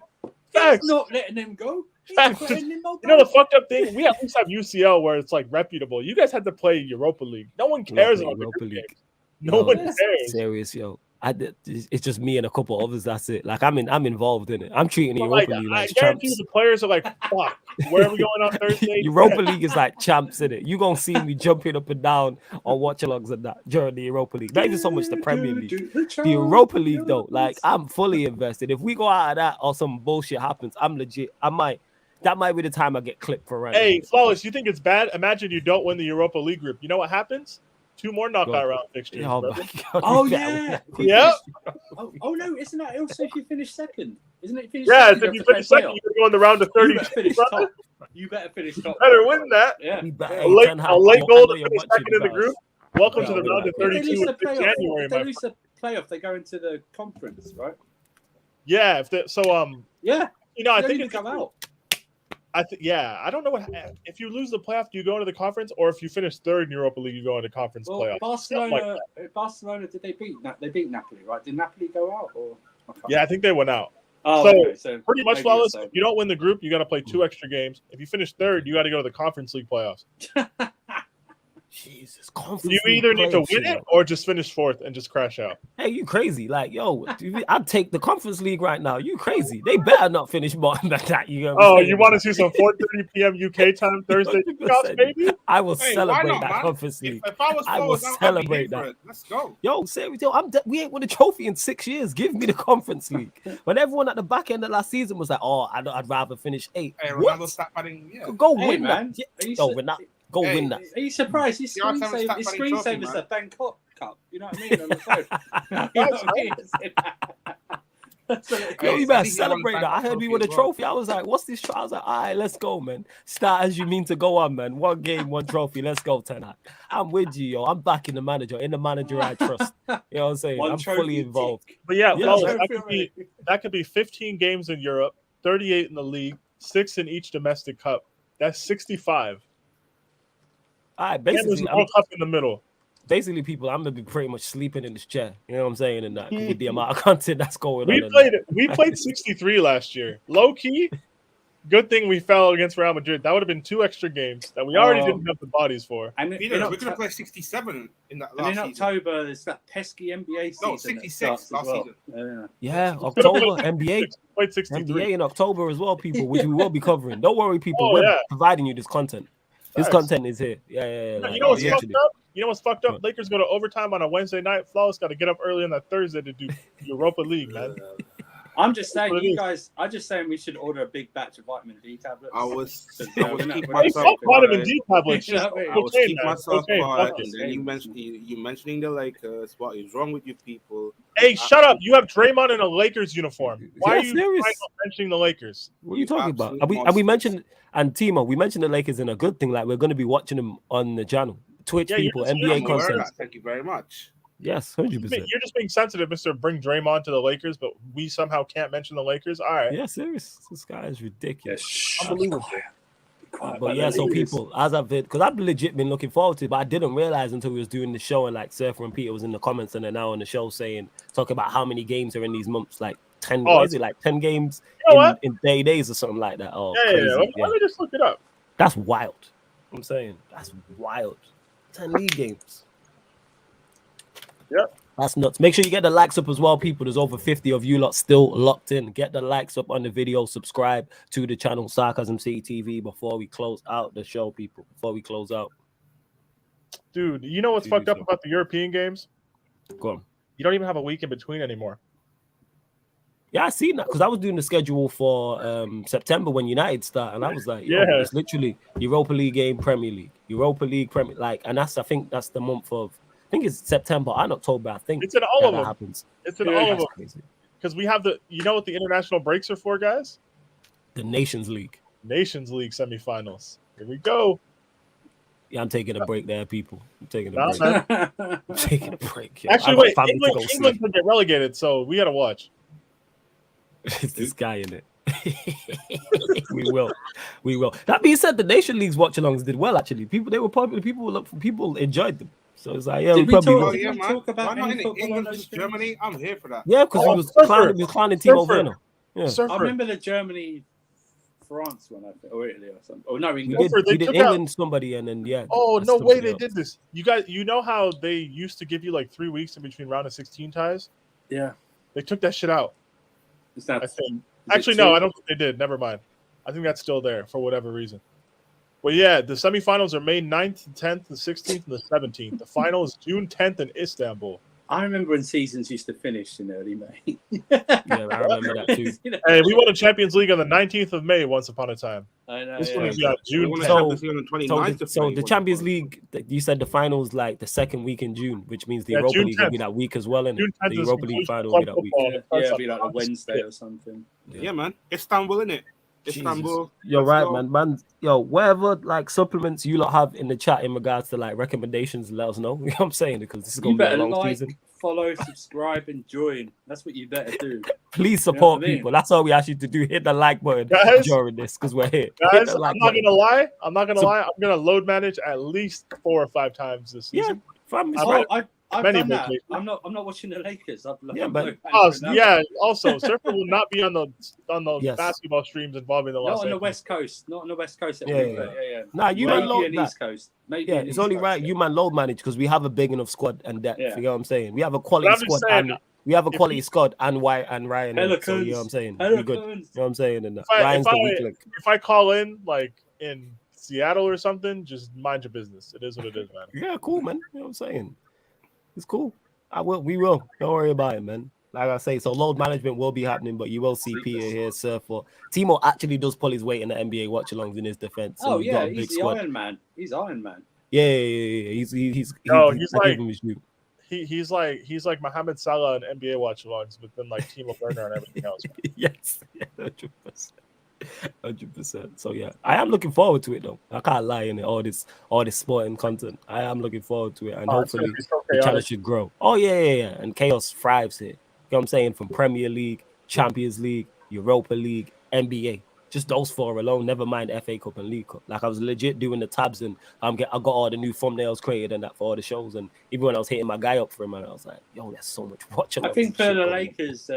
Facts. He's not letting him go. You know the fucked up thing? We at least have UCL where it's reputable. You guys had to play Europa League. No one cares about Europa League. No one cares. Serious, yo. It's just me and a couple others. That's it. I'm involved in it. I'm treating the Europa League like I guarantee the players are like, fuck, where are we going on Thursday? Europa League is like champs in it. You're gonna see me jumping up and down on watch-alongs and that during the Europa League. Not even so much the Premier League. The Europa League though, I'm fully invested. If we go out of that or some bullshit happens, I'm legit. That might be the time I get clipped for running. Hey, Flawless, you think it's bad? Imagine you don't win the Europa League group. You know what happens? 2 more knockout round fixtures. Oh yeah. Yeah. Oh no, isn't that also if you finish second? Isn't it? If you finish second, you're going the round of 30. You better finish top. Better win that. Yeah. A late goal to finish second in the group. Welcome to the round of 32 in January. If they lose the playoff, they go into the conference, right? Yeah. Yeah. I think it's come out. I don't know if you lose the playoff, do you go into the conference, or if you finish third in Europa League, you go into conference playoff? Barcelona, did they beat Napoli, right? Did Napoli go out? I think they went out. So pretty much flawless. If you don't win the group, you got to play 2 extra games. If you finish third, you got to go to the Conference League playoffs. Jesus, you either need to win it or just finish 4th and just crash out. Hey, you crazy? I'd take the Conference League right now. You crazy? They better not finish more than that. You want to see some 4:30 p.m. UK time Thursday kickoffs, baby? I will celebrate that Conference League. If I was I will celebrate that. Let's go. Yo, seriously, we ain't won a trophy in 6 years. Give me the Conference League. When everyone at the back end of last season was like, I'd rather finish 8. Hey, Ronaldo start batting. Yeah. Go win that. Go win that. Are you surprised? His screensaver's the Bangkok Cup. You know what I mean? On the phone. You know what I mean? You better celebrate that. I heard we won a trophy. I was like, what's this? I was like, all right, let's go, man. Start as you mean to go on, man. 1 game, 1 trophy. Let's go, Ten Hag. I'm with you, yo. I'm backing the manager. In the manager I trust. You know what I'm saying? I'm fully involved. But that could be 15 games in Europe, 38 in the league, 6 in each domestic cup. That's 65. All right, basically, World Cup in the middle. Basically, people, I'm gonna be pretty much sleeping in this chair. You know what I'm saying? And that with the amount of content that's going on. We played 63 last year. Low key, good thing we fell against Real Madrid. That would have been 2 extra games that we already didn't have the bodies for. And we're gonna play 67 in that last season. In October, there's that pesky NBA season. No, 66 last season. Yeah, October NBA. Played 63. NBA in October as well, people, which we will be covering. Don't worry, people. We're providing you this content. This content is here. Yeah. You know what's fucked up? You know what's fucked up? Lakers go to overtime on a Wednesday night. Flawless got to get up early on that Thursday to do Europa League, man. I'm just saying, What it you is. guys. I'm just saying we should order a big batch of vitamin D tablets. I was We're keep not- Hey, myself fuck vitamin quiet. D tablets. You know Just what I mean? I was cocaine, keep man. myself Cocaine, quiet, fuck it. and then you mentioning the Lakers. What is wrong with you people? Hey, shut up! You have Draymond in a Lakers uniform. Why Yeah, are you serious. mentioning the Lakers? What are you talking about? absolute And we monsters. mentioned, and Timo, we mentioned the Lakers in a good thing. Like we're going to be watching them on the channel, Twitch Yeah, people, you're NBA I'm aware of content. that. Thank you very much. Yes, You're 100%. just being sensitive, Mister. Bring Draymond to the Lakers, but we somehow can't mention the Lakers. All right, Yeah, serious. This guy is ridiculous. unbelievable. But yeah, so people, as I've because I've legit been looking forward to it, but I didn't realize until we was doing the show and like Surfer and Peter was in the comments and they're now on the show talking about how many games are in these months, like 10. Oh, What is it, like 10 games You know what? in 30 days or something like that? Oh, Yeah, crazy! Let me just look it up. That's wild. I'm saying that's wild. 10 league games. Yep. That's nuts. Make sure you get the likes up as well, people. There's over 50 of you lot still locked in. Get the likes up on the video. Subscribe to the channel Sarcasm City TV before we close out the show, people. Before we close out. Dude, you know what's TV fucked up show. about the European games? Go on. You don't even have a week in between anymore. Yeah, I seen that because I was doing the schedule for September when United start, and I was like, yo, Yeah. it's literally Europa League game, Premier League, Europa League, Premier, like, and I think that's the month of, I think it's September and October. I think It's in all of that them. happens. It's in all of That's them crazy. because we have you know what the international breaks are for, guys? The Nations League. Nations League semifinals. Here we go. Yeah, I'm taking a break there, people. I'm taking a Nah, break. man. I'm taking a break. Yo. Actually, I got wait. family to England, go England could get relegated, so we gotta watch. It's this guy in it. we will. That being said, the Nation League's watch-alongs did well actually. People they were popular. People enjoyed them. So it's like, yeah, Did we we probably talk- will. Oh yeah, we man. talk about Why not any in football on England those versus streams? Germany? I'm here for that. Yeah, because Oh, he was Surfer. clowning Timo Surfer. Werner. Yeah. Surfer. I remember the Germany, France one, I think, or Italy or something. Oh no, We England. did, They we did took England somebody and then Oh that's no way somebody they else. did this. You guys, you know how they used to give you like 3 weeks in between round of 16 ties? Yeah. They took that shit out. Is that, I think. is it Actually, no, two? I don't think they did. Never mind. I think that's still there for whatever reason. But yeah, the semifinals are May 9th, the 10th, the 16th, and the 17th. The final is June 10th in Istanbul. I remember when seasons used to finish in early May. Yeah, I remember that too. You know, Hey, we won the Champions League on the 19th of May once upon a time. I know. This yeah. one is We June won the 10th. Champions League on the 29th of So May. the Champions League, you said the finals like the second week in June, which means the Yeah, Europa June League will be 10th. that week as well, innit? June 10th The is Europa League inclusive final club will be that week. football. Yeah, it'd be like a Wednesday or something. Yeah, man. Istanbul, innit? Istanbul. You're Let's right, go. man. Yo, whatever like supplements you lot have in the chat in regards to like recommendations, let us know. You know what I'm saying? Because this is You gonna be a better long like, season. follow, subscribe, and join. That's what you better do. Please You know support what I mean? people. That's all we ask you to do. Hit the like button Guys- during this because we're here. Hit Guys, the I'm like not button. gonna lie. I'm not gonna So- lie. I'm gonna load manage at least 4 or 5 times this Yeah, season. fam, it's I'm right. I've Many done that. vacations. I'm not watching the Lakers. Yeah, but- Yeah. Also, Surfer will not be on the Yes. basketball streams involving the Not Los on the Angeles. West Coast. Not on the West Coast. Yeah, Yeah. Nah, you Maybe man load an that. East Coast. Maybe Yeah, an it's East only Coast, right yeah. you man load manage because we have a big enough squad and depth. Yeah. You know what I'm saying? We have a But quality I'm just squad saying, and we have a if quality we- squad and Ryan. in it, so you know what I'm Pelicans. saying? We good. You Pelicans. know what I'm saying? And I- Ryan's if the I- weak link. If I call in like in Seattle or something, just mind your business. It is what it is, man. Yeah, cool, man. You know what I'm saying? It's cool. We will. Don't worry about it, man. Like I say, so load management will be happening, but you will see Peter here, Surfer. Timo actually does pull his weight in the NBA watch-alongs in his defense. So Oh we've yeah, got a big he's the squad. Iron Man. He's Iron Man. Yeah. He's No, I he's give like- him his due. He's like Mohamed Salah in NBA watch-alongs, but then like Timo Werner and everything else. Man. Yes, 100%. So yeah, I am looking forward to it though. I can't lie in it. All this sporting content. I am looking forward to it, and Oh, it's gonna hopefully be so the channel chaotic. should grow. Oh yeah. And chaos thrives here. You know what I'm saying? From Premier League, Champions League, Europa League, NBA. Just those 4 alone. Never mind FA Cup and League Cup. Like I was legit doing the tabs, and I got all the new thumbnails created and that for all the shows. And even when I was hitting my guy up for him, and I was like, yo, there's so much watching. I think for the Lakers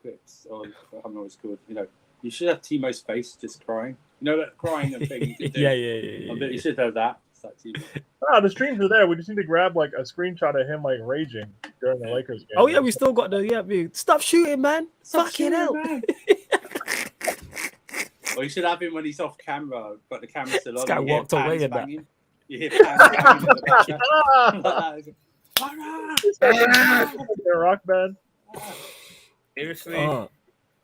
clips, or I don't know what it's called. You know, you should have Timo's face just crying. You know that crying thing you can do. Yeah. You should have that. It's like Timo. The streams are there. We just need to grab like a screenshot of him like raging during the Lakers game. Oh yeah, we still got stop shooting, man. Stop Fucking shooting, hell. man. Or you should have him when he's off camera, but the camera's still on. This guy you hear walked away pans in that. banging. You hear pans banging in the background. Rock band. Seriously. Oh,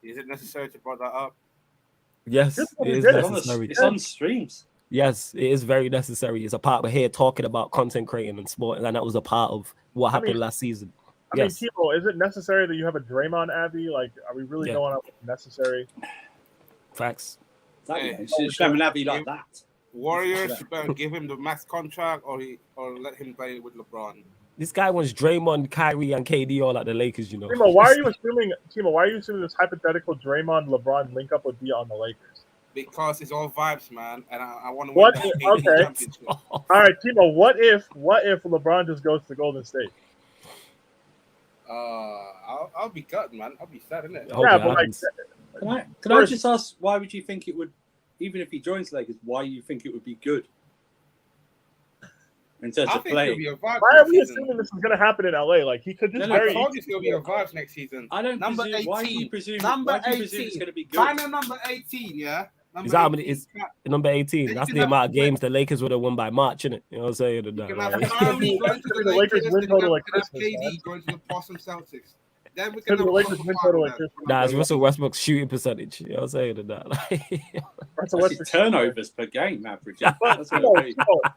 Is it necessary to bring that up? Yes, it is necessary. It's on streams. Yes, it is very necessary. It's a part of here talking about content creating and sport, and that was a part of what happened last season. I mean, Timo, is it necessary that you have a Draymond Abbey? Like, are we really going up with necessary? Facts. Exactly. Should have an Abbey like that. Warriors, you better give him the max contract or let him play with LeBron. This guy wants Draymond, Kyrie, and KD all at the Lakers, you know. Timo, why are you assuming this hypothetical Draymond LeBron link up would be on the Lakers? Because it's all vibes, man, and I want to win that KD championship. All right, Timo, what if LeBron just goes to Golden State? I'll be gutted, man. I'll be sad, innit? Yeah, but can I just ask, why would you think it would, even if he joins Lakers, why you think it would be good? In terms of playing. Why are we assuming this is going to happen in LA? Like, he could just I told you it's going to be a vibes next season. I don't number presume, 18. Why do you presume it's going to be good? Final number 18, yeah? Is that how many? Is number 18? That's the amount of games the Lakers would have won by March, innit? You know what I'm saying? You can have Kyrie going to the Lakers win total like Christmas. KD going to the Boston Celtics. Then we can have the Lakers win total like Christmas. Nah, it's Russell Westbrook's shooting percentage. You know what I'm saying? That. That's turnovers per game average. Timo,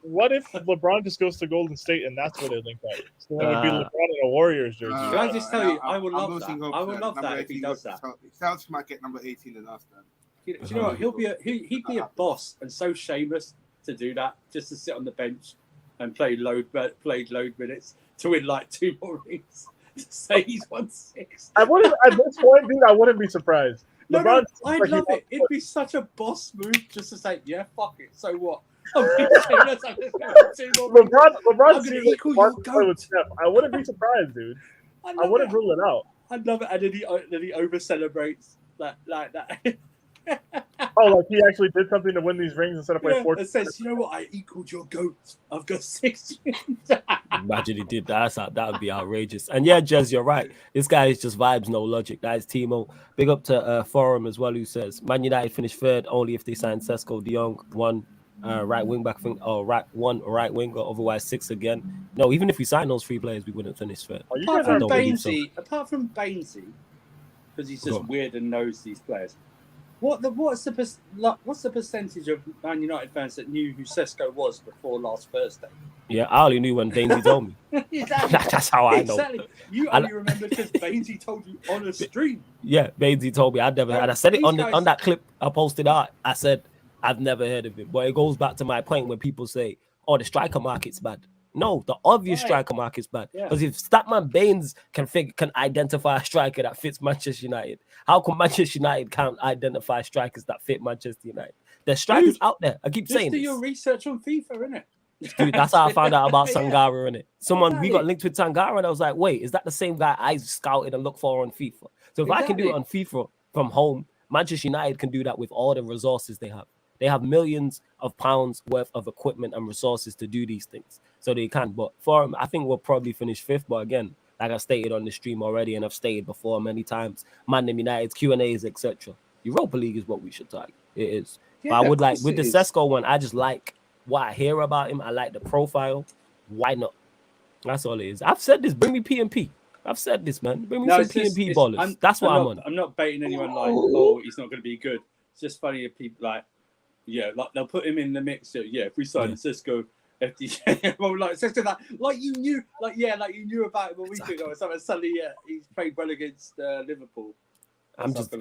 what if LeBron just goes to Golden State and that's where they link up? So then it would be LeBron in a Warriors jersey. Can I just tell you, I would love that. I would love that if he does that. Celtics might get number 18 than us then. Do you know what? He'd be a boss and so shameless to do that, just to sit on the bench and play load minutes to win like 2 more rings. To say he's won 6. I wouldn't at this point, dude. I wouldn't be surprised. No, I'd love it. It'd be such a boss move just to say, yeah, fuck it. So what? LeBron seems like smart to play with Steph. I wouldn't be surprised, dude. I wouldn't rule it out. I'd love it. And then he over celebrates like that. Oh, like he actually did something to win these rings instead of playing 14. It says, you know what? I equaled your GOAT. I've got 6 rings. Imagine he did that. That would be outrageous. And yeah, Jez, you're right. This guy is just vibes, no logic. That is Timo. Big up to Forum as well, who says Man United finished 3rd only if they signed Sesko, De Jong, 1 right wing back, one right winger, otherwise 6 again. No, even if we signed those 3 players, we wouldn't finish 3rd. Apart from Bainsy, because he's just weird and knows these players. What's the percentage of Man United fans that knew who Sesko was before last Thursday? Yeah, I only knew when Bainsy told me. Exactly. That's how I know. Exactly. You only remember because Bainsy told you on a stream. Yeah, Bainsy told me. I'd never heard. I said it on that clip I posted out. I said I've never heard of him. But it goes back to my point when people say, "Oh, the striker market's bad." No, the obvious striker market's bad. Because if Statman BAINS can identify a striker that fits Manchester United, how come Manchester United can't identify strikers that fit Manchester United? There's strikers out there. I keep saying this. Just do your research on FIFA, innit? Dude, that's how I found out about Sangara, innit? We got linked with Sangara, and I was like, wait, is that the same guy I scouted and looked for on FIFA? So if I can do it on FIFA from home, Manchester United can do that with all the resources they have. They have millions of pounds worth of equipment and resources to do these things. So they can. But for him, I think we'll probably finish 5th. But again, like I stated on the stream already, and I've stated before many times, Man United's Q&As, etc. Europa League is what we should target. It is. Yeah, but I would like, with the Sesko one, I just like what I hear about him. I like the profile. Why not? That's all it is. I've said this. Bring me P&P. I've said this, man. Bring me some P&P ballers. That's what I'm on. I'm not baiting anyone like, oh, he's not going to be good. It's just funny if people like, like they'll put him in the mix. If we sign Sesko, well, like Sesko, like you knew, you knew about him a week ago or something. Suddenly, he's played well against Liverpool. I'm just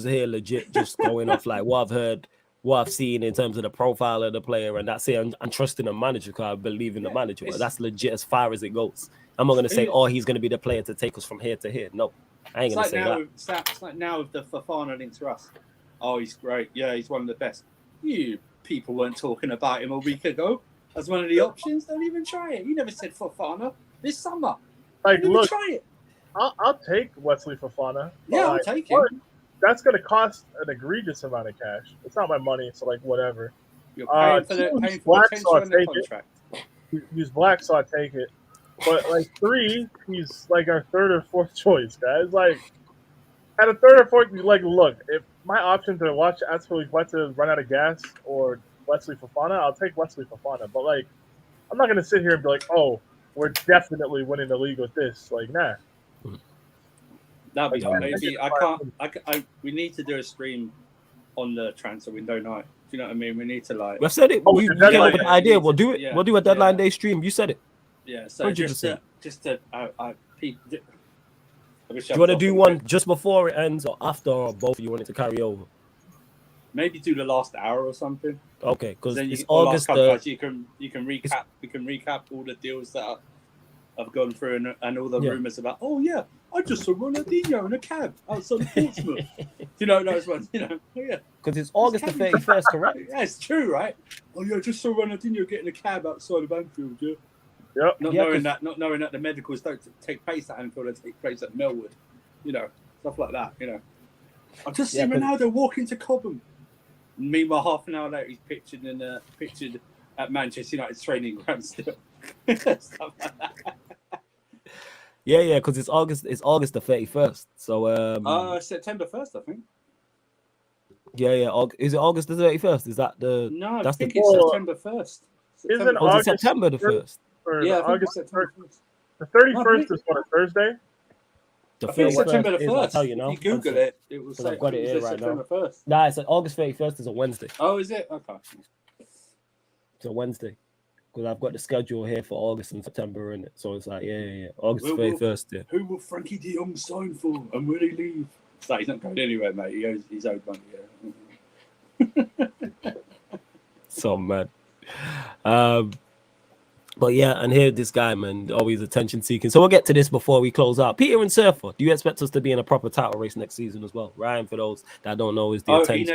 here legit, just going off like what I've heard, what I've seen in terms of the profile of the player, and that's it. I'm trusting the manager because I believe in the manager. But that's legit as far as it goes. I'm not going to say, he's going to be the player to take us from here to here. No, I ain't going to say that. It's like now with the Fofana link to us. Oh, he's great. Yeah, he's one of the best. You people weren't talking about him a week ago as one of the options. Don't even try it. You never said Fofana this summer. Look, try it. I'll take Wesley Fofana. Yeah, I'll take him. That's going to cost an egregious amount of cash. It's not my money, so whatever. You're paying for the potential in the contract. He's black, so I take it. But 3, he's like our 3rd or 4th choice, guys. At a 3rd or 4th, look, if my option to watch Azpilicueta run out of gas or Wesley Fofana, I'll take Wesley Fofana. But I'm not going to sit here and be like, oh, we're definitely winning the league with this. Nah. That'd be Like, maybe. We need to do a stream on the transfer window night. Do you know what I mean? We need to like. We've said it. Oh, You the came up with an idea. We'll do it. Yeah, We'll do a deadline day stream. You said it. Yeah. So 100%. people. Do you want to do one just before it ends or after, or both? You want it to carry over? Maybe do the last hour or something. Okay, because then it's August. You can recap. We can recap all the deals that I've gone through and all the rumors about. Oh yeah, I just saw Ronaldinho in a cab outside of Portsmouth. You know those ones. You know. Oh yeah. Because it's August the 31st, correct? Yeah, it's true, right? Oh yeah, I just saw Ronaldinho getting a cab outside of Anfield. Yeah. Yep. Not knowing that the medicals don't take place at Anfield, they take place at Melwood. You know, stuff like that. You know, I just seen Ronaldo walk into Cobham. Meanwhile, half an hour later, he's pictured at Manchester United's training ground still. Stuff like that. Yeah, because it's August. It's August the 31st. So September 1st, I think. Yeah. Is it August the 31st? Is that the? No, that's I think it's September 1st. Isn't August September the 1st? Yeah, August September 1st. The 31st is what, a Thursday? The I think September the 1st. I'll tell you now. If you Google it, it will say I've got it here right September now. 1st. Nah, it's August 31st is a Wednesday. Oh, is it? Okay. It's a Wednesday. Because I've got the schedule here for August and September in it. So it's like, yeah. August 31st. Yeah. Who will Frankie de Jong sign for? And will he leave? It's like, he's not going anywhere, mate. He's owed money. Yeah. So mad. But yeah, and here this guy, man, always attention seeking. So we'll get to this before we close out. Peter and Surfer, do you expect us to be in a proper title race next season as well? Ryan, for those that don't know, is the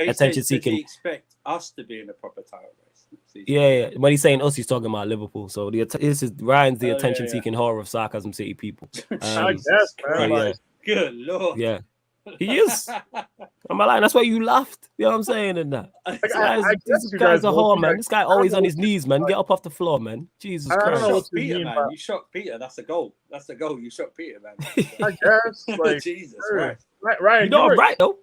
attention seeking. Does he expect us to be in a proper title race next season? Yeah. When he's saying us, he's talking about Liverpool. So this is Ryan's the attention seeking horror of Sarcasm City people. I guess, man. Yeah. Good Lord. Yeah. He is. I'm lying. That's why you laughed. You know what I'm saying? And that. This guy's a whore, man. This guy always on his knees, man. Get up off the floor, man. Jesus Christ. You shocked Peter, man. You shocked Peter. That's a goal. That's a goal. You shocked Peter, man. I guess. Like, Jesus Christ. Ryan, you know I'm right, though.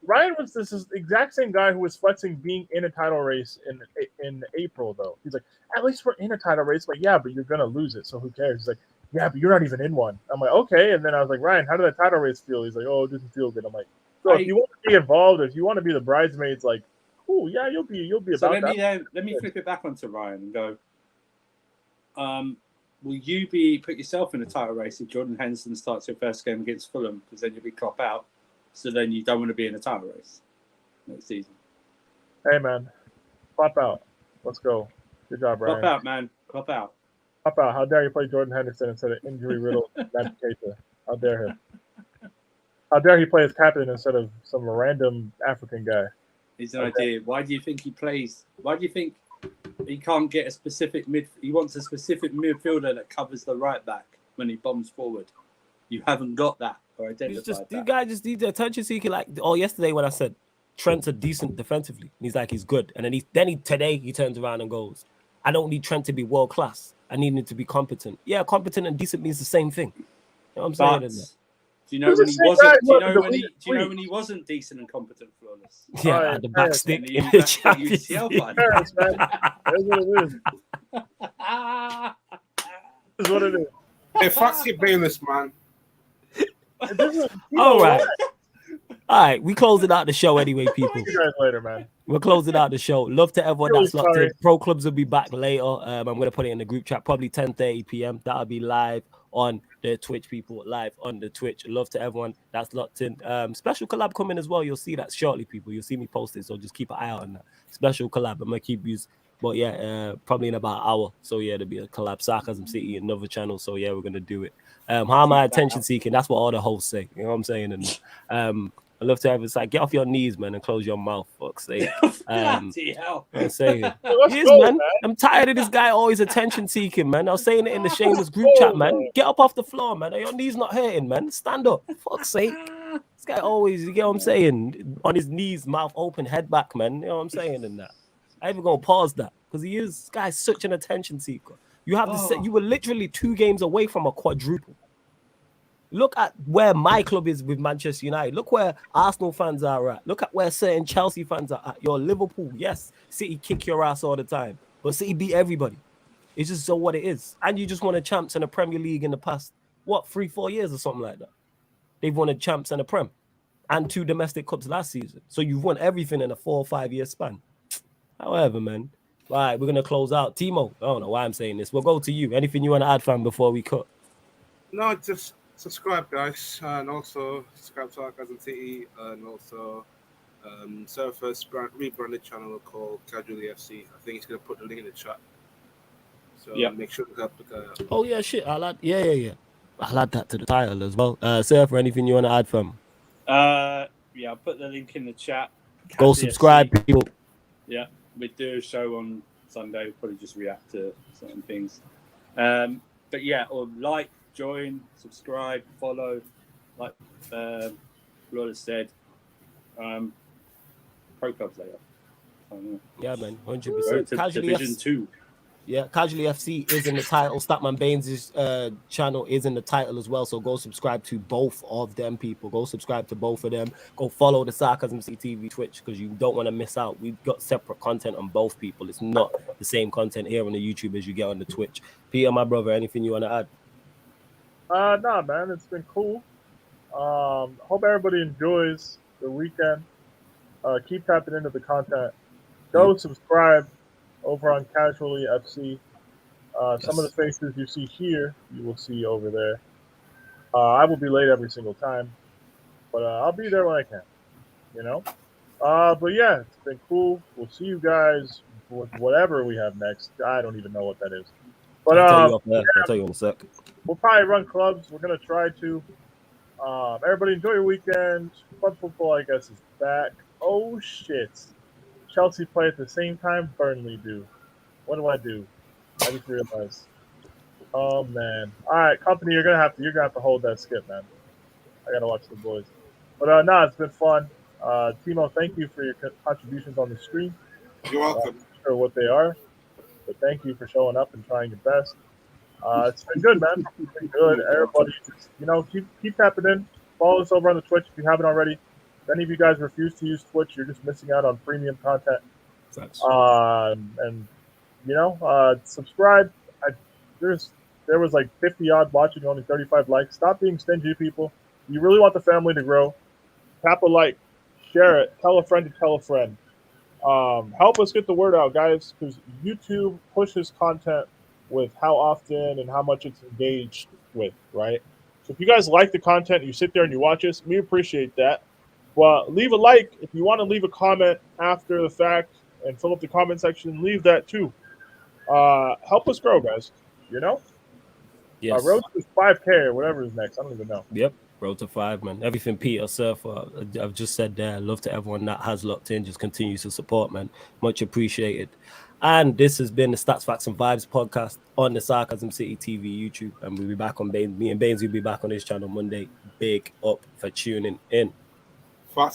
Ryan was this exact same guy who was flexing being in a title race in April, though. He's like, at least we're in a title race. Like, yeah, but you're going to lose it. So who cares? He's like, yeah, but you're not even in one. I'm like, okay. And then I was like, Ryan, how did that title race feel? He's like, oh, it doesn't feel good. I'm like, so if you want to be involved, if you want to be the bridesmaids, like, cool, yeah, you'll be so about that. Let me flip it back onto Ryan and go, will you put yourself in a title race if Jordan Henderson starts your first game against Fulham? Because then you'll be cop out. So then you don't want to be in a title race next season. Hey, man, pop out. Let's go. Good job, Ryan. Cop out, man. Cop out. Pop out. How dare you play Jordan Henderson instead of injury-riddled Matt Keita? How dare him? How dare he play as captain instead of some random African guy? He's an idea. Why do you think he plays? Why do you think he can't get a specific He wants a specific midfielder that covers the right back when he bombs forward. You haven't got that or identified that. You guys just need the attention seeking. Like yesterday when I said Trent's a decent defensively, and he's like he's good, and then today he turns around and goes, I don't need Trent to be world class. I need him to be competent. Yeah, competent and decent means the same thing. You know what I'm saying? Do you know when he wasn't? Do you know when he wasn't decent and competent, flawless? Yeah, at the back stick in the Champions League. That's what it is. This is what it is. Hey, fuck your Bayless, man. All right. All right, we closing out the show anyway, people. See you guys later, man. We're closing out the show. Love to everyone that's locked in. Pro Clubs will be back later. I'm going to put it in the group chat, probably 10:30 p.m. That'll be live on the Twitch, people. Live on the Twitch. Love to everyone that's locked in. Special collab coming as well. You'll see that shortly, people. You'll see me post it, so just keep an eye out on that. Special collab. I'm going to keep you... But yeah, probably in about an hour. So yeah, there'll be a collab. Sarcasm City, another channel. So yeah, we're going to do it. How am I attention seeking? That's what all the hosts say. You know what I'm saying? And I love to have it. Like, get off your knees, man, and close your mouth. Fuck's sake. I'm saying, man. I'm tired of this guy always attention seeking, man. I was saying it in the shameless group chat, man. Get up off the floor, man. Are your knees not hurting, man? Stand up. Fuck's sake. This guy always, you get what I'm saying? On his knees, mouth open, head back, man. You know what I'm saying? And that. I even gonna pause that because this guy's such an attention seeker. You have to say you were literally 2 games away from a quadruple. Look at where my club is with Manchester United. Look where Arsenal fans are at. Look at where certain Chelsea fans are at. You're Liverpool. Yes, City kick your ass all the time. But City beat everybody. It's just so what it is. And you just won a champs in the Premier League in the past, 3-4 years or something like that. they've won a champs and a prem and 2 domestic cups last season. So you've won everything in a 4 or 5 year span. However, man. All right, we're gonna close out. Timo, I don't know why I'm saying this. We'll go to you. Anything you want to add, fam, before we cut? No, just subscribe, guys, and also subscribe to Sarcasm City, and also Surface rebranded channel called Casually FC. I think he's gonna put the link in the chat. So make sure to help the guy out. Oh yeah, shit. I'll add I'll add that to the title as well. Surfer, anything you want to add, fam? Yeah, I'll put the link in the chat. Go subscribe, people. Yeah, we do a show on Sunday. We'll probably just react to certain things. But yeah, or like, join, subscribe, follow, like Flawless said. Pro Clubs later. Yeah, man, 100%. Casually Division 2. Yeah, Casually FC is in the title. Statman Baines' channel is in the title as well. So go subscribe to both of them, people. Go subscribe to both of them. Go follow the Sarcasm CTV Twitch because you don't want to miss out. We've got separate content on both people. It's not the same content here on the YouTube as you get on the Twitch. Peter, my brother, anything you want to add? Nah, man, it's been cool. Hope everybody enjoys the weekend. Keep tapping into the content. Go subscribe over on Casually FC. Some of the faces you see here, you will see over there. I will be late every single time, but I'll be there when I can, you know? But yeah, it's been cool. We'll see you guys with whatever we have next. I don't even know what that is. But I'll tell you in a sec. We'll probably run clubs. We're going to try to. Everybody enjoy your weekend. Club football, I guess, is back. Oh, shit. Chelsea play at the same time Burnley do. What do I do? I just realized. Oh, man. All right, company, you're gonna have to hold that skip, man. I gotta watch the boys. But no, it's been fun. Timo, thank you for your contributions on the stream. You're welcome. I'm not sure what they are, but thank you for showing up and trying your best. It's been good, man. It's been good. Everybody, just, keep tapping in. Follow us over on the Twitch if you haven't already. If any of you guys refuse to use Twitch, you're just missing out on premium content. And subscribe. There was like 50 odd watching, only 35 likes. Stop being stingy, people. You really want the family to grow. Tap a like, share it, tell a friend to tell a friend. Help us get the word out, guys, because YouTube pushes content with how often and how much it's engaged with, right? So if you guys like the content, you sit there and you watch us, we appreciate that. But leave a like. If you want to leave a comment after the fact and fill up the comment section, leave that too. Help us grow, guys. Yes. Road to 5K or whatever is next. I don't even know. Yep. Road to 5, man. Everything Peter, Surfer, I've just said there. Love to everyone that has locked in. Just continues to support, man. Much appreciated. And this has been the Stats, Facts, and Vibes podcast on the Sarcasm City TV YouTube. And we'll be back on Baines. Me and Baines will be back on this channel Monday. Big up for tuning in.